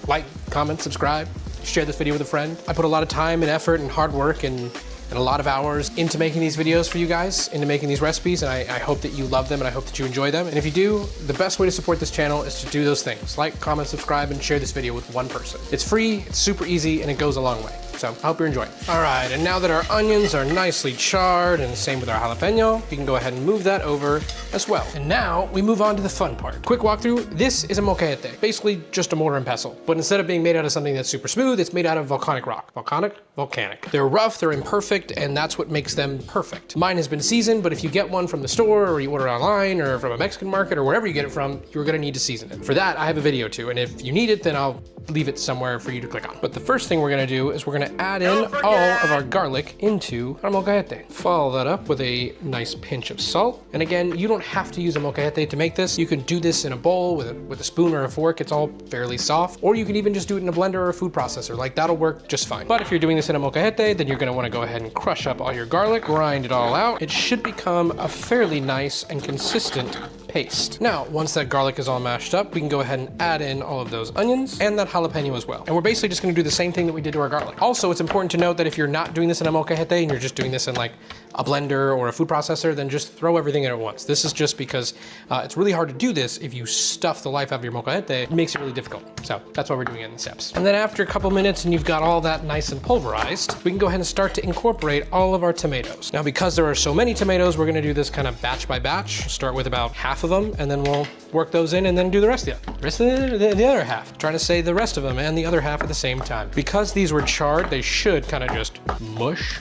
like, comment, subscribe, share this video with a friend. I put a lot of time and effort and hard work and a lot of hours into making these videos for you guys, into making these recipes, and I hope that you love them and I hope that you enjoy them. And if you do, the best way to support this channel is to do those things. Like, comment, subscribe, and share this video with one person. It's free, it's super easy, and it goes a long way. So I hope you're enjoying. All right, and now that our onions are nicely charred, and same with our jalapeno, we can go ahead and move that over as well. And now we move on to the fun part. Quick walkthrough, this is a molcajete, basically just a mortar and pestle. But instead of being made out of something that's super smooth, it's made out of volcanic rock. Volcanic. They're rough, they're imperfect, and that's what makes them perfect. Mine has been seasoned, but if you get one from the store, or you order online, or from a Mexican market, or wherever you get it from, you're gonna need to season it. For that, I have a video too, and if you need it, then I'll leave it somewhere for you to click on. But the first thing we're gonna do is we're gonna add in all of our garlic into our molcajete. Follow that up with a nice pinch of salt. And again, you don't have to use a molcajete to make this. You can do this in a bowl with a spoon or a fork. It's all fairly soft. Or you can even just do it in a blender or a food processor. Like, that'll work just fine. But if you're doing this in a molcajete, then you're gonna wanna go ahead and crush up all your garlic, grind it all out. It should become a fairly nice and consistent paste. Now, once that garlic is all mashed up, we can go ahead and add in all of those onions and that jalapeno as well. And we're basically just gonna do the same thing that we did to our garlic. Also, it's important to note that if you're not doing this in a molcajete and you're just doing this in like a blender or a food processor, then just throw everything in at once. This is just because it's really hard to do this if you stuff the life out of your molcajete. It makes it really difficult. So that's why we're doing it in steps. And then after a couple minutes and you've got all that nice and pulverized, we can go ahead and start to incorporate all of our tomatoes. Now, because there are so many tomatoes, we're gonna do this kind of batch by batch. Start with about half of them, and then we'll work those in and then do the rest of the other half. Trying to say the rest of them and the other half at the same time. Because these were charred, they should kind of just mush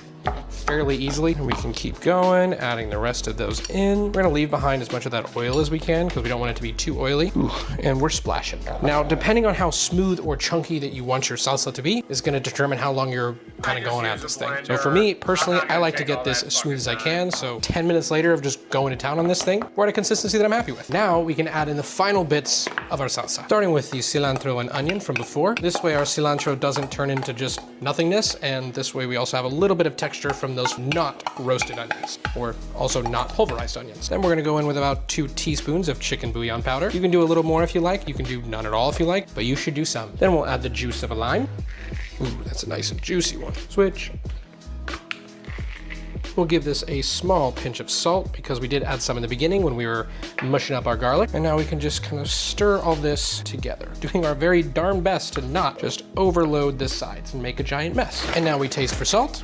fairly easily. We can keep going, adding the rest of those in. We're gonna leave behind as much of that oil as we can because we don't want it to be too oily. Ooh, and we're splashing. Now, depending on how smooth or chunky that you want your salsa to be is gonna determine how long you're kind of going at this thing. So for me, personally, I like to get this as smooth as I can. So 10 minutes later of just going to town on this thing, we're at a consistency that I'm happy with. Now we can add in the final bits of our salsa. Starting with the cilantro and onion from before. This way our cilantro doesn't turn into just nothingness, and this way we also have a little bit of texture from those not roasted onions, or also not pulverized onions. Then we're gonna go in with about 2 teaspoons of chicken bouillon powder. You can do a little more if you like, you can do none at all if you like, but you should do some. Then we'll add the juice of a lime. Ooh, that's a nice and juicy one. Switch. We'll give this a small pinch of salt because we did add some in the beginning when we were mushing up our garlic. And now we can just kind of stir all this together, doing our very darn best to not just overload the sides and make a giant mess. And now we taste for salt.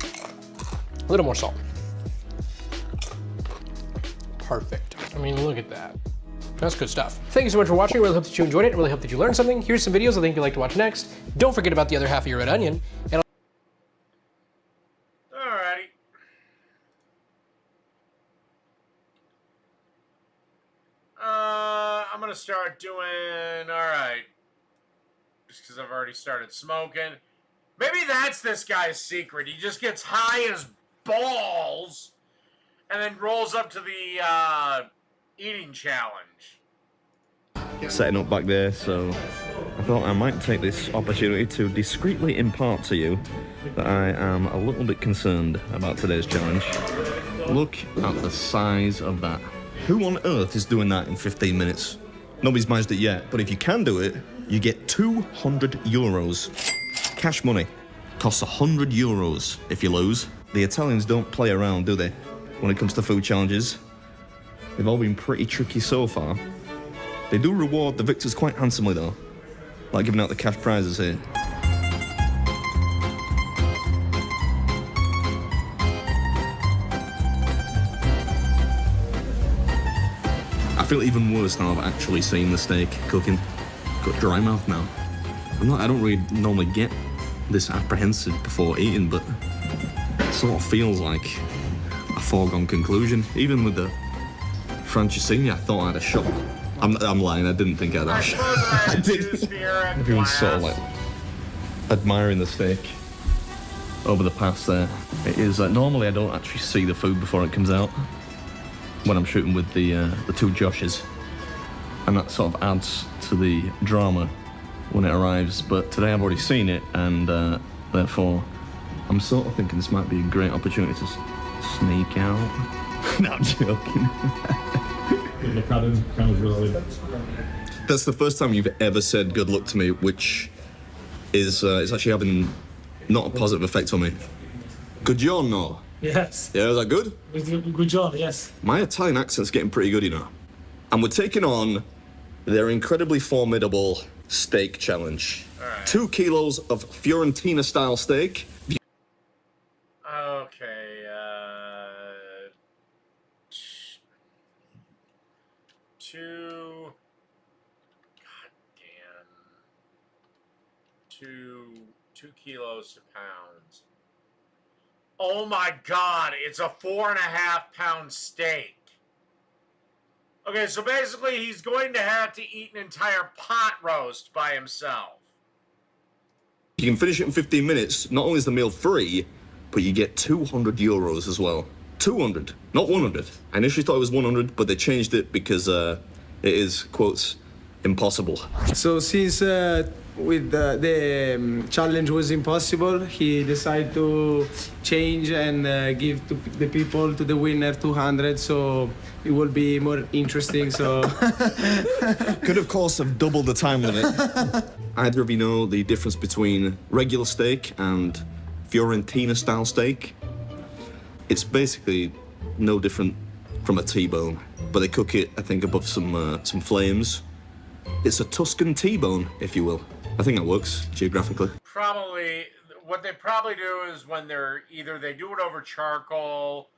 A little more salt. Perfect. I mean, look at that. That's good stuff. Thank you so much for watching. I really hope that you enjoyed it. I really hope that you learned something. Here's some videos I think you'd like to watch next. Don't forget about the other half of your red onion. And Alrighty. I'm gonna start doing, alright. Just because I've already started smoking. Maybe that's this guy's secret. He just gets high as balls and then rolls up to the eating challenge. Setting up back there, so I thought I might take this opportunity to discreetly impart to you that I am a little bit concerned about today's challenge. Look at the size of that. Who on earth is doing that in 15 minutes? Nobody's managed it yet, but if you can do it, you get 200 euros. Cash money. Costs 100 euros if you lose. The Italians don't play around, do they? When it comes to food challenges. They've all been pretty tricky so far. They do reward the victors quite handsomely though, like giving out the cash prizes here. I feel even worse now I've actually seen the steak cooking. Got dry mouth now. I don't really normally get this apprehensive before eating, but it sort of feels like a foregone conclusion. Even with the Francesinha, I thought I had a shot. I'm lying, I didn't think I had a shot. I did. Everyone's sort of like admiring the steak over the past there. It is, normally I don't actually see the food before it comes out when I'm shooting with the 2 Joshes. And that sort of adds to the drama when it arrives. But today I've already seen it, and therefore I'm sort of thinking this might be a great opportunity to sneak out. No, I'm joking. That's the first time you've ever said good luck to me, which is it's actually having not a positive effect on me. Good giorno. Yes. Yeah, is that good? Good job, yes. My Italian accent's getting pretty good, you know. And we're taking on their incredibly formidable steak challenge. Right. 2 kilos of Fiorentina-style steak. Okay, two. God damn. 2 kilos to pounds. Oh my God! It's a 4.5 pound steak. Okay, so basically he's going to have to eat an entire pot roast by himself. You can finish it in 15 minutes. Not only is the meal free, but you get 200 euros as well. 200, not 100. I initially thought it was 100, but they changed it because it is, quotes, impossible. So since with the challenge was impossible, he decided to change and give to the people, to the winner, 200, so it will be more interesting. So could of course have doubled the time limit. Either of you know the difference between regular steak and Fiorentina style steak? It's basically no different from a T-bone, but they cook it, I think, above some flames. It's a Tuscan T-bone, if you will. I think that works geographically. Probably, what they probably do is when they're either they do it over charcoal,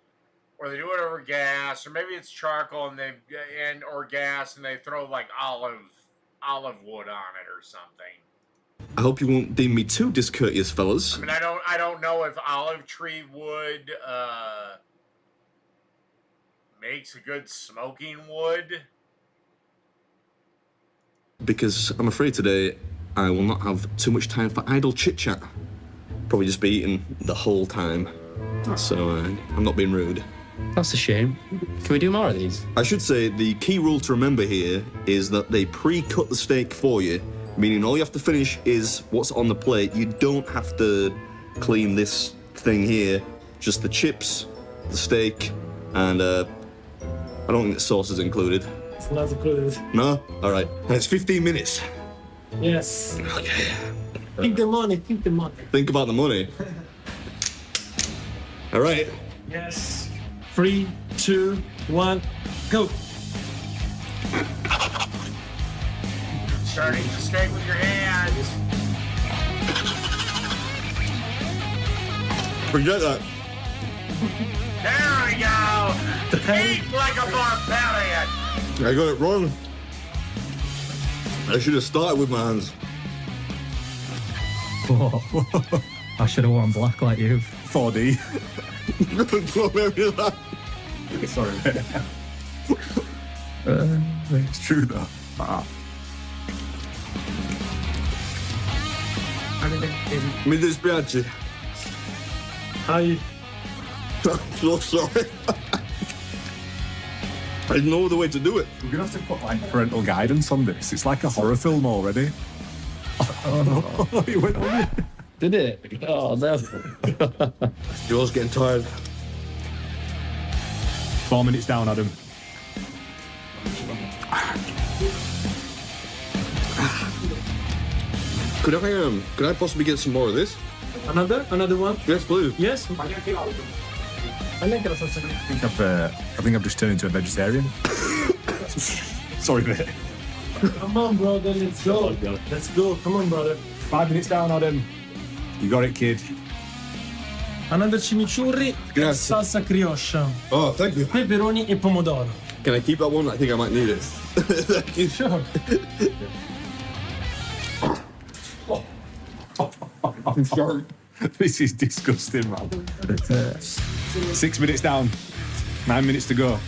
or they do it over gas, or maybe it's charcoal or gas, and they throw like olive wood on it or something. I hope you won't deem me too discourteous, fellas. I mean, I don't don't know if olive tree wood makes a good smoking wood. Because I'm afraid today I will not have too much time for idle chit-chat. Probably just be eating the whole time. So I'm not being rude. That's a shame. Can we do more of these? I should say the key rule to remember here is that they pre-cut the steak for you, meaning all you have to finish is what's on the plate. You don't have to clean this thing here, just the chips, the steak, and I don't think the sauce is included. It's not included. No? All right. And it's 15 minutes. Yes. Okay. Think the money, think the money. Think about the money. All right. Yes. 3, 2, 1, go. Starting the steak with your hands. Forget that. There we go. Eat like a barbarian. I got it wrong. I should have started with my hands. I should have worn black like you. 4D. Don't make me laugh. Sorry, mate. It's true, though. Mi dispiace. Hi. I'm so sorry. I know the way to do it. We're going to have to put, like, parental guidance on this. It's like a horror film already. Oh, no. It went on me. Did it? Oh, no. Yours getting tired. 4 minutes down, Adam. Could I possibly get some more of this? Another one? Yes, please. Yes. I think I've just turned into a vegetarian. Sorry, mate. Come on, brother, let's go. Let's go, come on, brother. 5 minutes down, Adam. You got it, kid. Another chimichurri, Grazie. salsa crioche, Oh, thank you. peperoni e pomodoro. Can I keep that one? I think I might need it. Thank you. Sure. I'm sorry. This is disgusting, man. 6 minutes down. 9 minutes to go.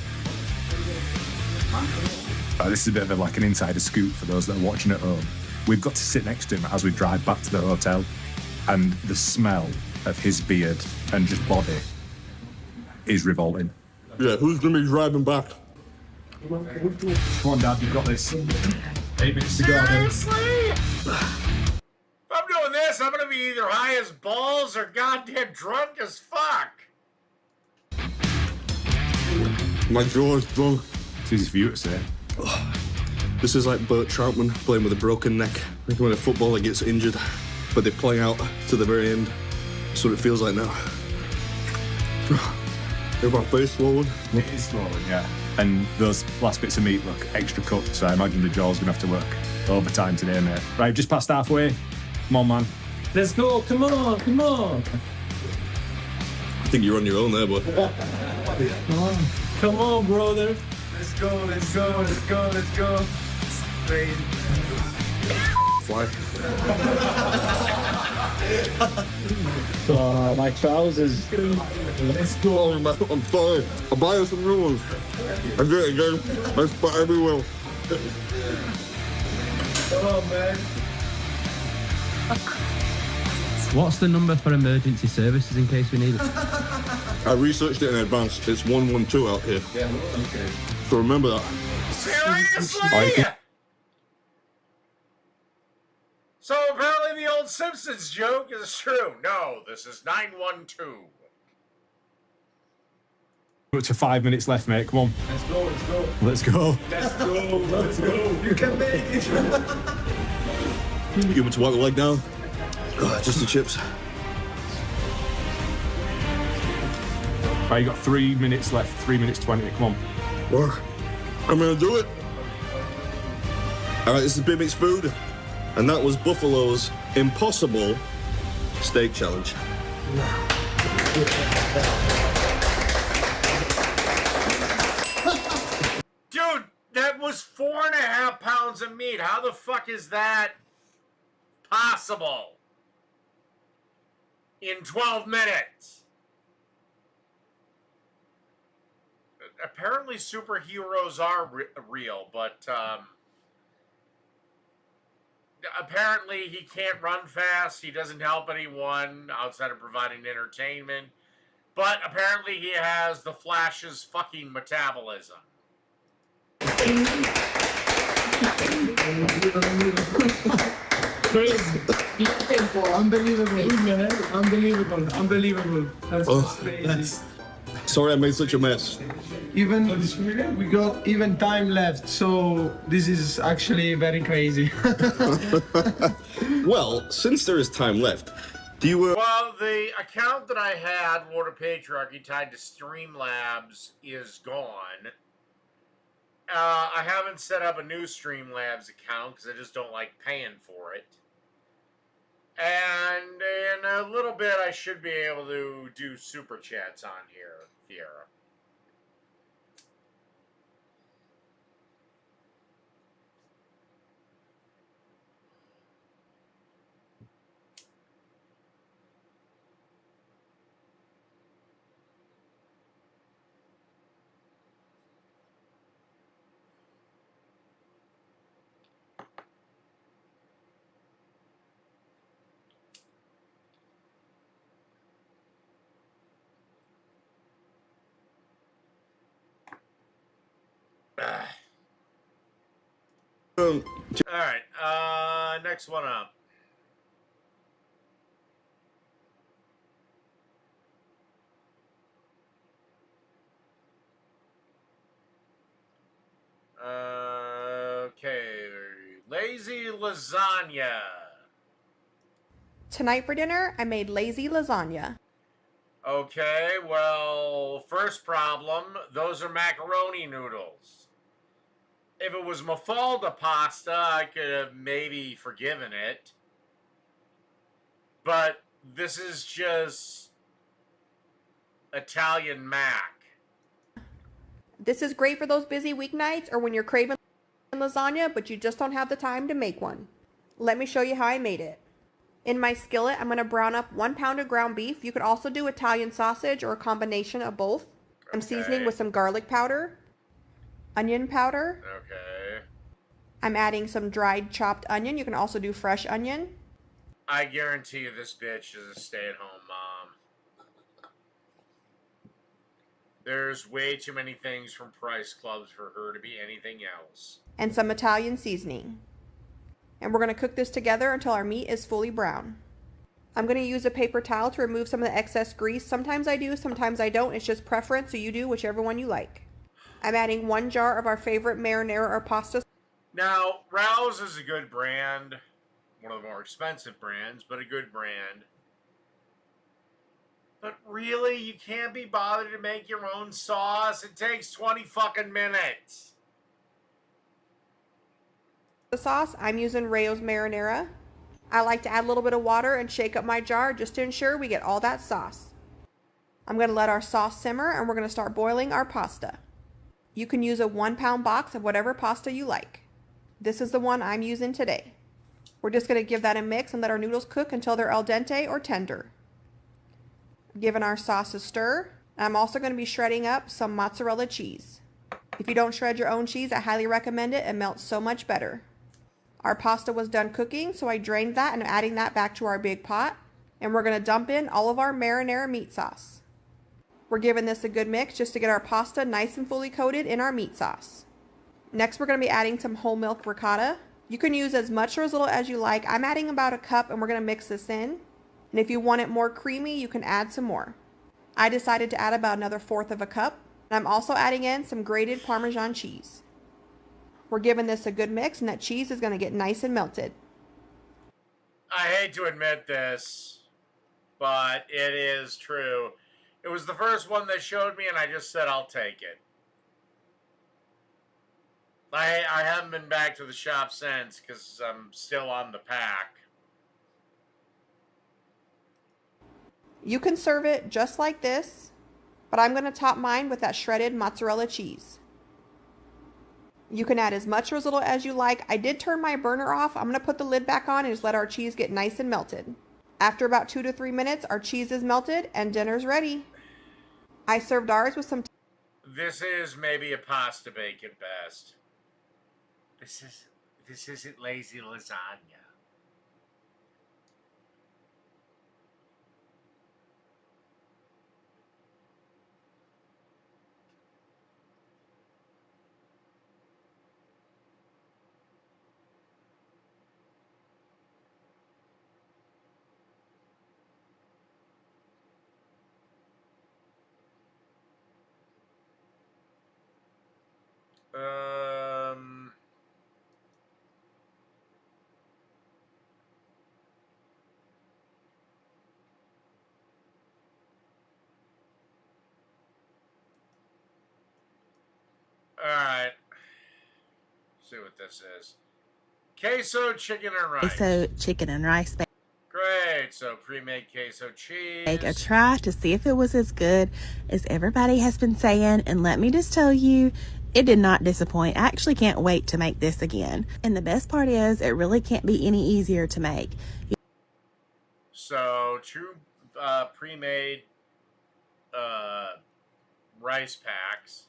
This is a bit of like an insider scoop for those that are watching at home. We've got to sit next to him as we drive back to the hotel, and the smell of his beard and just body is revolting. Yeah, who's going to be driving back? Come on, Dad, you've got this. 8 minutes to go, Adam. Seriously? If I'm doing this, I'm gonna be either high as balls or goddamn drunk as fuck. My jaw's drunk. It's easy for you to say. This is like Bert Troutman playing with a broken neck. Like when a footballer gets injured, but they play out to the very end. That's what it feels like now. Is my face swollen? It is swollen, yeah. And those last bits of meat look extra cooked, so I imagine the jaw's gonna have to work overtime today, mate. Right, just past halfway. Come on, man. Let's go, come on, come on. I think you're on your own there, bud. Come on, brother. Let's go, let's go, let's go, let's go. Straight. Fly. My trousers. Let's go. I'm sorry. I'll buy you some new ones. I did it again. I spot everywhere. Come on, man. What's the number for emergency services in case we need it? I researched it in advance. It's 112 out here. Yeah, okay. So remember that. Seriously? So apparently the old Simpsons joke is true. No, this is 912. Up to 5 minutes left, mate. Come on. Let's go, let's go. Let's go. Let's go, let's go. You can make it. You want to wipe the leg down? Just the chips. Right, you got 3 minutes left. 3 minutes 20. Come on. Well, I'm gonna do it. All right, this is Big Mix Food, and that was Buffalo's Impossible Steak Challenge. Dude, that was 4.5 pounds of meat. How the fuck is that possible? in 12 minutes. Apparently superheroes are real, but apparently he can't run fast. He doesn't help anyone outside of providing entertainment. But apparently he has the Flash's fucking metabolism. Crazy. Unbelievable. That's crazy. Sorry I made such a mess. Even we got even time left, so this is actually very crazy. Well, since there is time left, do you Well, the account that I had, Lord of Patriarchy, tied to Streamlabs is gone. I haven't set up a new Streamlabs account because I just don't like paying for it. And in a little bit, I should be able to do super chats on here, Fiera. Alright, next one up. Okay, lazy lasagna. Tonight for dinner, I made lazy lasagna. Okay, well, first problem, those are macaroni noodles. If it was Mafalda pasta, I could have maybe forgiven it. But this is just Italian mac. This is great for those busy weeknights or when you're craving lasagna, but you just don't have the time to make one. Let me show you how I made it. In my skillet, I'm going to brown up 1 pound of ground beef. You could also do Italian sausage or a combination of both. I'm seasoning with some garlic powder, onion powder. Okay. I'm adding some dried chopped onion. You can also do fresh onion. I guarantee you this bitch is a stay-at-home mom. There's way too many things from Price Clubs for her to be anything else. And some Italian seasoning. And we're going to cook this together until our meat is fully brown. I'm going to use a paper towel to remove some of the excess grease. Sometimes I do, sometimes I don't. It's just preference, so you do whichever one you like. I'm adding 1 jar of our favorite marinara or pasta. Now, Rouse is a good brand. One of the more expensive brands, but a good brand. But really, you can't be bothered to make your own sauce? It takes 20 fucking minutes. The sauce, I'm using Rayo's marinara. I like to add a little bit of water and shake up my jar just to ensure we get all that sauce. I'm going to let our sauce simmer and we're going to start boiling our pasta. You can use a 1 pound box of whatever pasta you like. This is the one I'm using today. We're just going to give that a mix and let our noodles cook until they're al dente or tender. Giving our sauce a stir. I'm also going to be shredding up some mozzarella cheese. If you don't shred your own cheese, I highly recommend it. It melts so much better. Our pasta was done cooking, so I drained that and I'm adding that back to our big pot. And we're going to dump in all of our marinara meat sauce. We're giving this a good mix just to get our pasta nice and fully coated in our meat sauce. Next, we're going to be adding some whole milk ricotta. You can use as much or as little as you like. I'm adding about 1 cup and we're going to mix this in. And if you want it more creamy, you can add some more. I decided to add about another 1/4 of a cup. And I'm also adding in some grated Parmesan cheese. We're giving this a good mix and that cheese is going to get nice and melted. I hate to admit this, but it is true. It was the first one they showed me and I just said I'll take it. I haven't been back to the shop since because I'm still on the pack. You can serve it just like this, but I'm going to top mine with that shredded mozzarella cheese. You can add as much or as little as you like. I did turn my burner off. I'm going to put the lid back on and just let our cheese get nice and melted. After about 2 to 3 minutes, our cheese is melted and dinner's ready. I served ours with some. This is maybe a pasta bake at best. This isn't lazy lasagna. Um. All right. See what this is. Queso, chicken, and rice. Queso, chicken, and rice. Great. So pre-made queso cheese. Take a try to see if it was as good as everybody has been saying, and let me just tell you, it did not disappoint. I actually can't wait to make this again. And the best part is, it really can't be any easier to make. So two pre-made rice packs.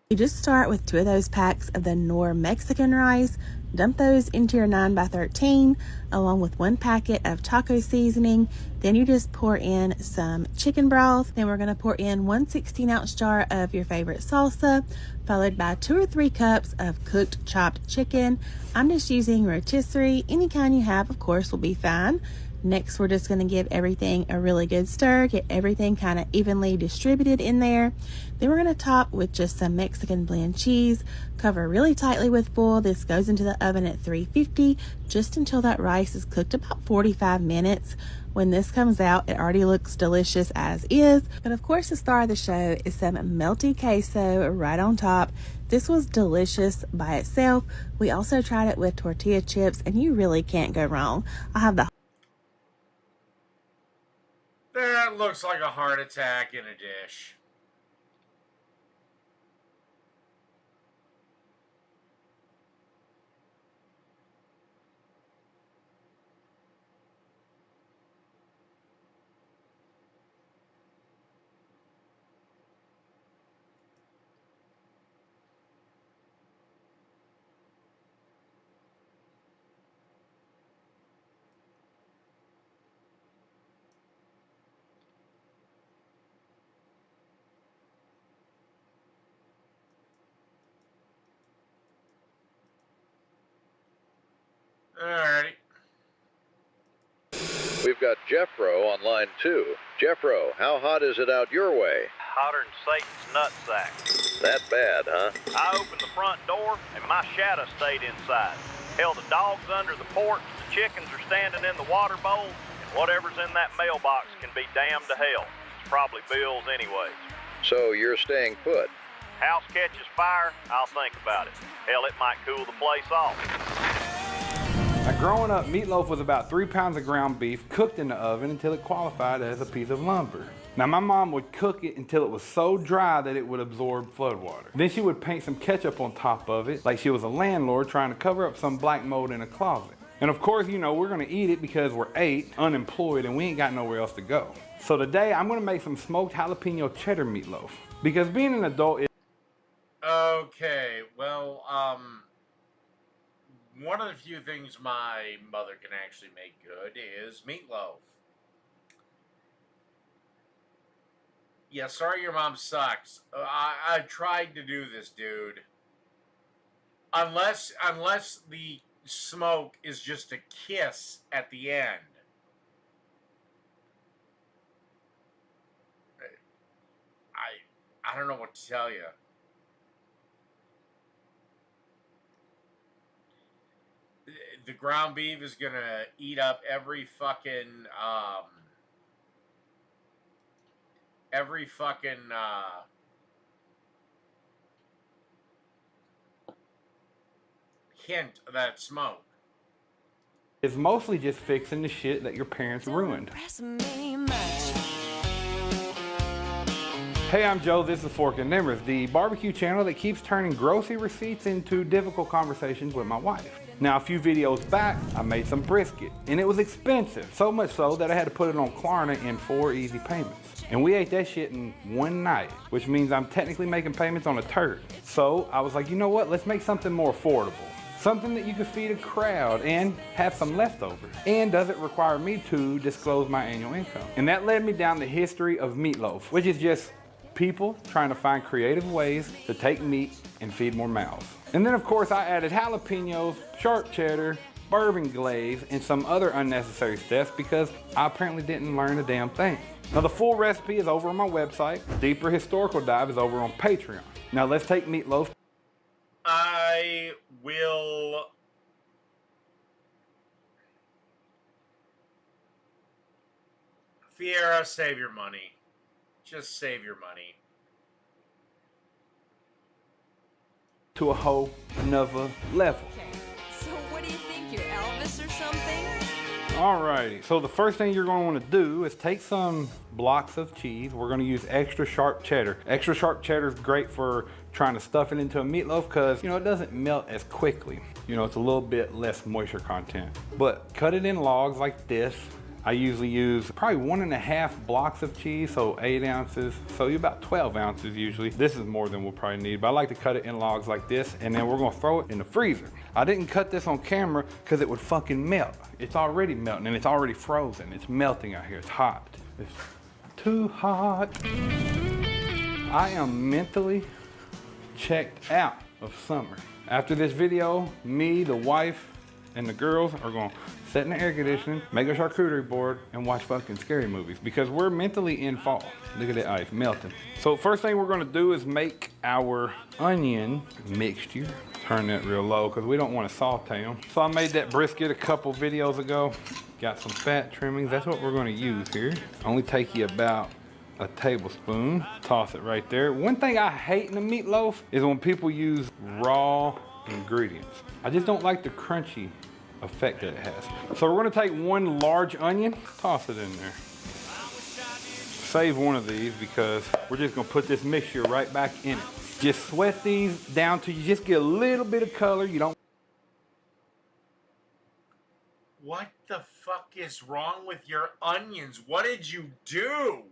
You just start with 2 of those packs of the Nor Mexican rice, dump those into your 9x13 along with 1 packet of taco seasoning. Then you just pour in some chicken broth. Then we're going to pour in 1 16-ounce jar of your favorite salsa, followed by 2 or 3 cups of cooked chopped chicken. I'm just using rotisserie. Any kind you have, of course, will be fine. Next, we're just going to give everything a really good stir, get everything kind of evenly distributed in there. Then we're going to top with just some Mexican blend cheese, cover really tightly with foil. This goes into the oven at 350 just until that rice is cooked about 45 minutes. When this comes out, it already looks delicious as is. But of course, the star of the show is some melty queso right on top. This was delicious by itself. We also tried it with tortilla chips, and you really can't go wrong. I have the That looks like a heart attack in a dish. Alrighty. We've got Jeffro on line 2. Jeffro, how hot is it out your way? Hotter than Satan's nutsack. That bad, huh? I opened the front door and my shadow stayed inside. Hell, the dog's under the porch, the chickens are standing in the water bowl, and whatever's in that mailbox can be damned to hell. It's probably Bill's anyways. So you're staying put? House catches fire, I'll think about it. Hell, it might cool the place off. Now, growing up, meatloaf was about 3 pounds of ground beef cooked in the oven until it qualified as a piece of lumber. Now, my mom would cook it until it was so dry that it would absorb floodwater. Then she would paint some ketchup on top of it, like she was a landlord trying to cover up some black mold in a closet. And of course, you know, we're gonna eat it because we're 8, unemployed, and we ain't got nowhere else to go. So today, I'm gonna make some smoked jalapeno cheddar meatloaf. Because being an adult is... Okay, well, one of the few things my mother can actually make good is meatloaf. Yeah, sorry your mom sucks. I tried to do this, dude. Unless the smoke is just a kiss at the end. I don't know what to tell you. The ground beef is gonna eat up every fucking hint of that smoke. It's mostly just fixing the shit that your parents ruined. Hey, I'm Joe, this is Fork and Nimbers, the barbecue channel that keeps turning grocery receipts into difficult conversations with my wife. Now, a few videos back, I made some brisket, and it was expensive, so much so that I had to put it on Klarna in 4 easy payments. And we ate that shit in one night, which means I'm technically making payments on a turd. So I was like, you know what, let's make something more affordable. Something that you can feed a crowd and have some leftovers, and doesn't require me to disclose my annual income. And that led me down the history of Meatloaf, which is just people trying to find creative ways to take meat and feed more mouths. And then of course I added jalapenos, sharp cheddar, bourbon glaze, and some other unnecessary steps because I apparently didn't learn a damn thing. Now the full recipe is over on my website. Deeper historical dive is over on Patreon. Now let's take Meatloaf. I will... Fiera, save your money. Just save your money. To a whole nother level. Okay, so what do you think? You're Elvis or something? Alrighty, so the first thing you're going to want to do is take some blocks of cheese. We're going to use extra sharp cheddar. Extra sharp cheddar is great for trying to stuff it into a meatloaf because, you know, it doesn't melt as quickly. You know, it's a little bit less moisture content. But cut it in logs like this. I usually use probably 1.5 blocks of cheese, so 8 ounces. So you're about 12 ounces usually. This is more than we'll probably need, but I like to cut it in logs like this, and then we're gonna throw it in the freezer. I didn't cut this on camera because it would fucking melt. It's already melting and it's already frozen. It's melting out here, it's hot. It's too hot. I am mentally checked out of summer. After this video, me, the wife, and the girls are gonna sit in the air conditioning, make a charcuterie board, and watch fucking scary movies because we're mentally in fall. Look at that ice melting. So first thing we're gonna do is make our onion mixture. Turn that real low because we don't want to saute them. So I made that brisket a couple videos ago. Got some fat trimmings. That's what we're gonna use here. Only take you about a tablespoon. Toss it right there. One thing I hate in the meatloaf is when people use raw ingredients. I just don't like the crunchy effect that it has. So we're gonna take 1 large onion, toss it in there. Save one of these because we're just gonna put this mixture right back in it. Just sweat these down till you just get a little bit of color. You don't. What the fuck is wrong with your onions? What did you do?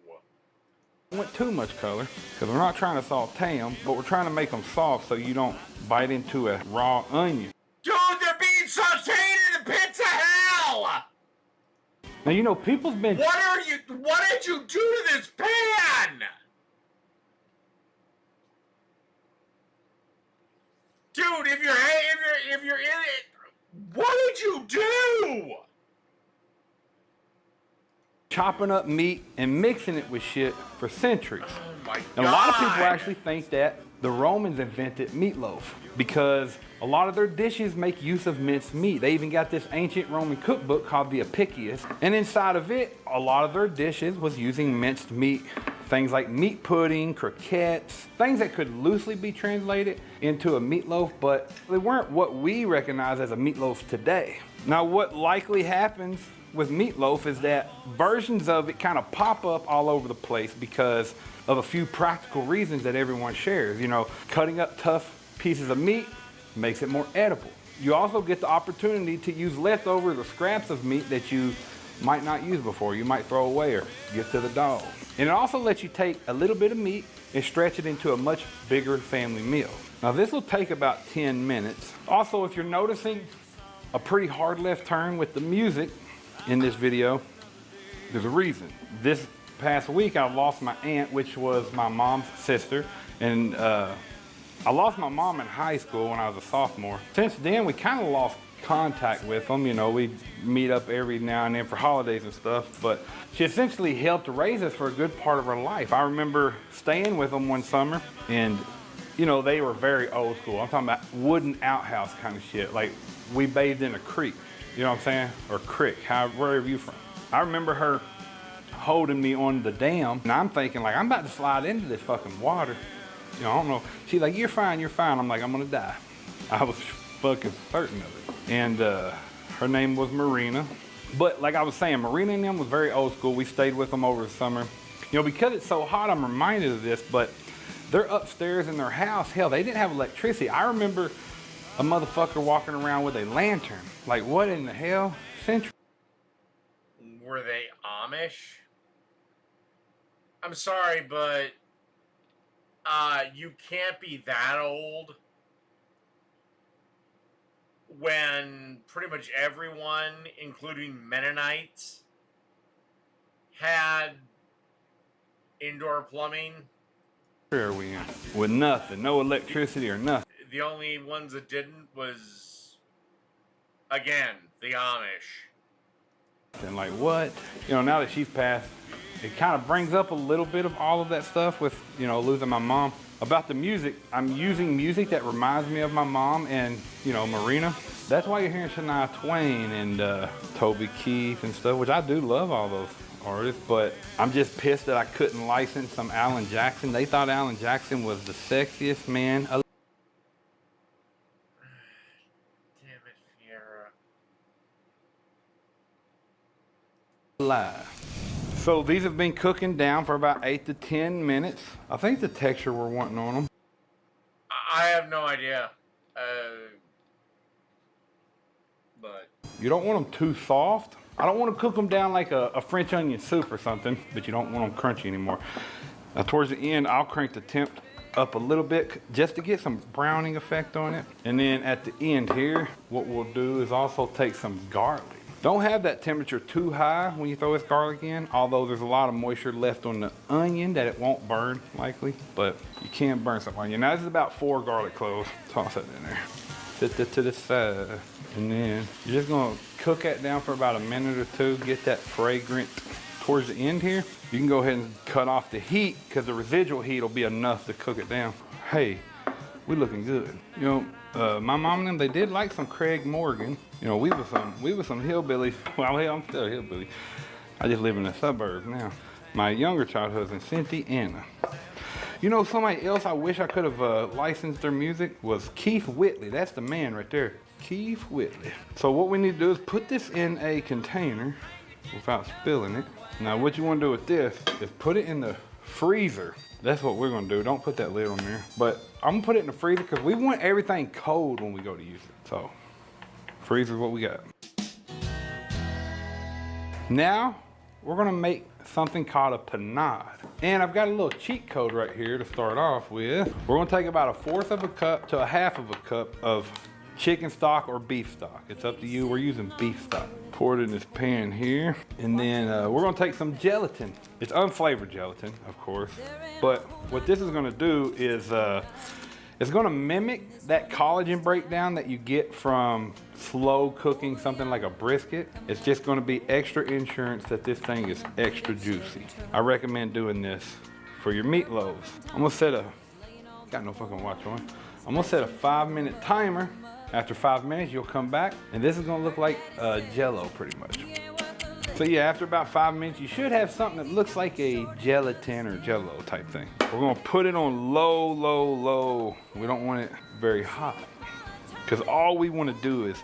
Want too much color because we're not trying to saute them, but we're trying to make them soft so you don't bite into a raw onion. Dude, they're being sauteed in the pits of hell! Now, you know, people's been... What did you do to this pan? Dude, if you're in it, what did you do? Chopping up meat and mixing it with shit for centuries. Oh my God. And a lot of people actually think that the Romans invented meatloaf because a lot of their dishes make use of minced meat. They even got this ancient Roman cookbook called the Apicius, and inside of it, a lot of their dishes was using minced meat. Things like meat pudding, croquettes, things that could loosely be translated into a meatloaf, but they weren't what we recognize as a meatloaf today. Now, what likely happens with meatloaf is that versions of it kind of pop up all over the place because of a few practical reasons that everyone shares. You know, cutting up tough pieces of meat makes it more edible. You also get the opportunity to use leftovers or scraps of meat that you might not use before. You might throw away or give to the dog. And it also lets you take a little bit of meat and stretch it into a much bigger family meal. Now this will take about 10 minutes. Also, if you're noticing a pretty hard left turn with the music in this video, there's a reason. This past week I lost my aunt, which was my mom's sister, and I lost my mom in high school when I was a sophomore. Since then we kind of lost contact with them. You know, we meet up every now and then for holidays and stuff, but she essentially helped raise us for a good part of her life. I remember staying with them one summer, and you know, they were very old school. I'm talking about wooden outhouse kind of shit. Like, we bathed in a creek, you know what I'm saying? Or creek, wherever you from. I remember her holding me on the dam, and I'm thinking like, I'm about to slide into this fucking water. You know, I don't know. She's like, you're fine, you're fine. I'm like, I'm gonna die. I was fucking certain of it. And her name was Marina. But like I was saying, Marina and them was very old school. We stayed with them over the summer. You know, because it's so hot, I'm reminded of this, but they're upstairs in their house. Hell, they didn't have electricity. I remember a motherfucker walking around with a lantern. Like, what in the hell? Century. Were they Amish? I'm sorry, but you can't be that old when pretty much everyone, including Mennonites, had indoor plumbing. Where are we in? With nothing, no electricity or nothing. The only ones that didn't was, again, the Amish. And like, what? You know, now that she's passed, it kind of brings up a little bit of all of that stuff with, you know, losing my mom. About the music, I'm using music that reminds me of my mom and, you know, Marina. That's why you're hearing Shania Twain and Toby Keith and stuff, which I do love all those artists, but I'm just pissed that I couldn't license some Alan Jackson. They thought Alan Jackson was the sexiest man. Damn it, Fiera. Alive. So these have been cooking down for about 8 to 10 minutes. I think the texture we're wanting on them. I have no idea. But You don't want them too soft. I don't want to cook them down like a French onion soup or something, but you don't want them crunchy anymore. Now towards the end, I'll crank the temp up a little bit just to get some browning effect on it. And then at the end here, what we'll do is also take some garlic. Don't have that temperature too high when you throw this garlic in, although there's a lot of moisture left on the onion that it won't burn likely, but you can burn some onion. Now this is about 4 garlic cloves. Toss that in there. Set that to the side. And then you're just gonna cook that down for about a minute or two, get that fragrant. Towards the end here, you can go ahead and cut off the heat because the residual heat will be enough to cook it down. Hey, we looking good. You know, my mom and them, they did like some Craig Morgan. You know, we was some hillbillies. Well, hell, I'm still a hillbilly. I just live in the suburbs now. My younger child husband, Cynthia Anna. You know, somebody else I wish I could have licensed their music was Keith Whitley. That's the man right there, Keith Whitley. So what we need to do is put this in a container without spilling it. Now what you want to do with this is put it in the freezer. That's what we're gonna do. Don't put that lid on there. But I'm gonna put it in the freezer because we want everything cold when we go to use it. So freezer is what we got. Now we're gonna make something called a panade. And I've got a little cheat code right here to start off with. We're gonna take about 1/4 of a cup to 1/2 of a cup of chicken stock or beef stock. It's up to you. We're using beef stock. Pour it in this pan here. And then we're gonna take some gelatin. It's unflavored gelatin, of course. But what this is gonna do is it's gonna mimic that collagen breakdown that you get from slow cooking something like a brisket. It's just gonna be extra insurance that this thing is extra juicy. I recommend doing this for your meatloaves. I'm gonna set got no fucking watch on. I'm gonna set a 5-minute timer. After 5 minutes, you'll come back, and this is gonna look like Jell-O pretty much. So yeah, after about 5 minutes, you should have something that looks like a gelatin or Jell-O type thing. We're gonna put it on low, low, low. We don't want it very hot, because all we wanna do is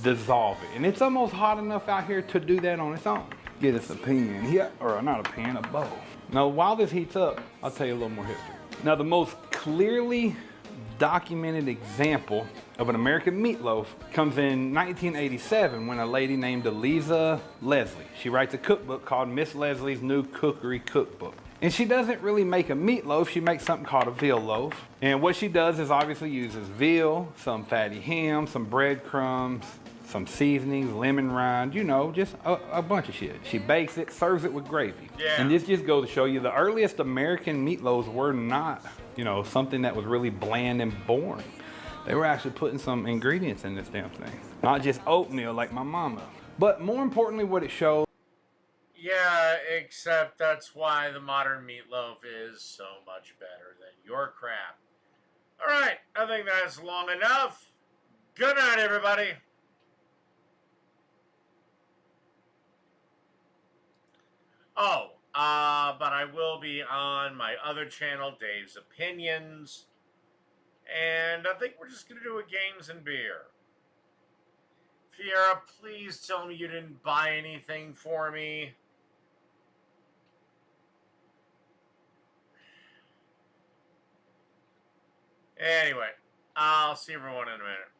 dissolve it. And it's almost hot enough out here to do that on its own. Get us a pan here, or not a pan, a bowl. Now, while this heats up, I'll tell you a little more history. Now, the most clearly documented example of an American meatloaf comes in 1987 when a lady named Eliza Leslie. She writes a cookbook called Miss Leslie's New Cookery Cookbook. And she doesn't really make a meatloaf, she makes something called a veal loaf. And what she does is obviously uses veal, some fatty ham, some breadcrumbs, some seasonings, lemon rind, you know, just a bunch of shit. She bakes it, serves it with gravy. Yeah. And this just goes to show you the earliest American meatloaves were not, you know, something that was really bland and boring. They were actually putting some ingredients in this damn thing. Not just oatmeal like my mama. But more importantly, what it shows. yeah, except that's why the modern meatloaf is so much better than your crap. All right, I think that's long enough. Good night, everybody. Oh, but I will be on my other channel, Dave's Opinions. And I think we're just going to do a games and beer. Fiera, please tell me you didn't buy anything for me. Anyway, I'll see everyone in a minute.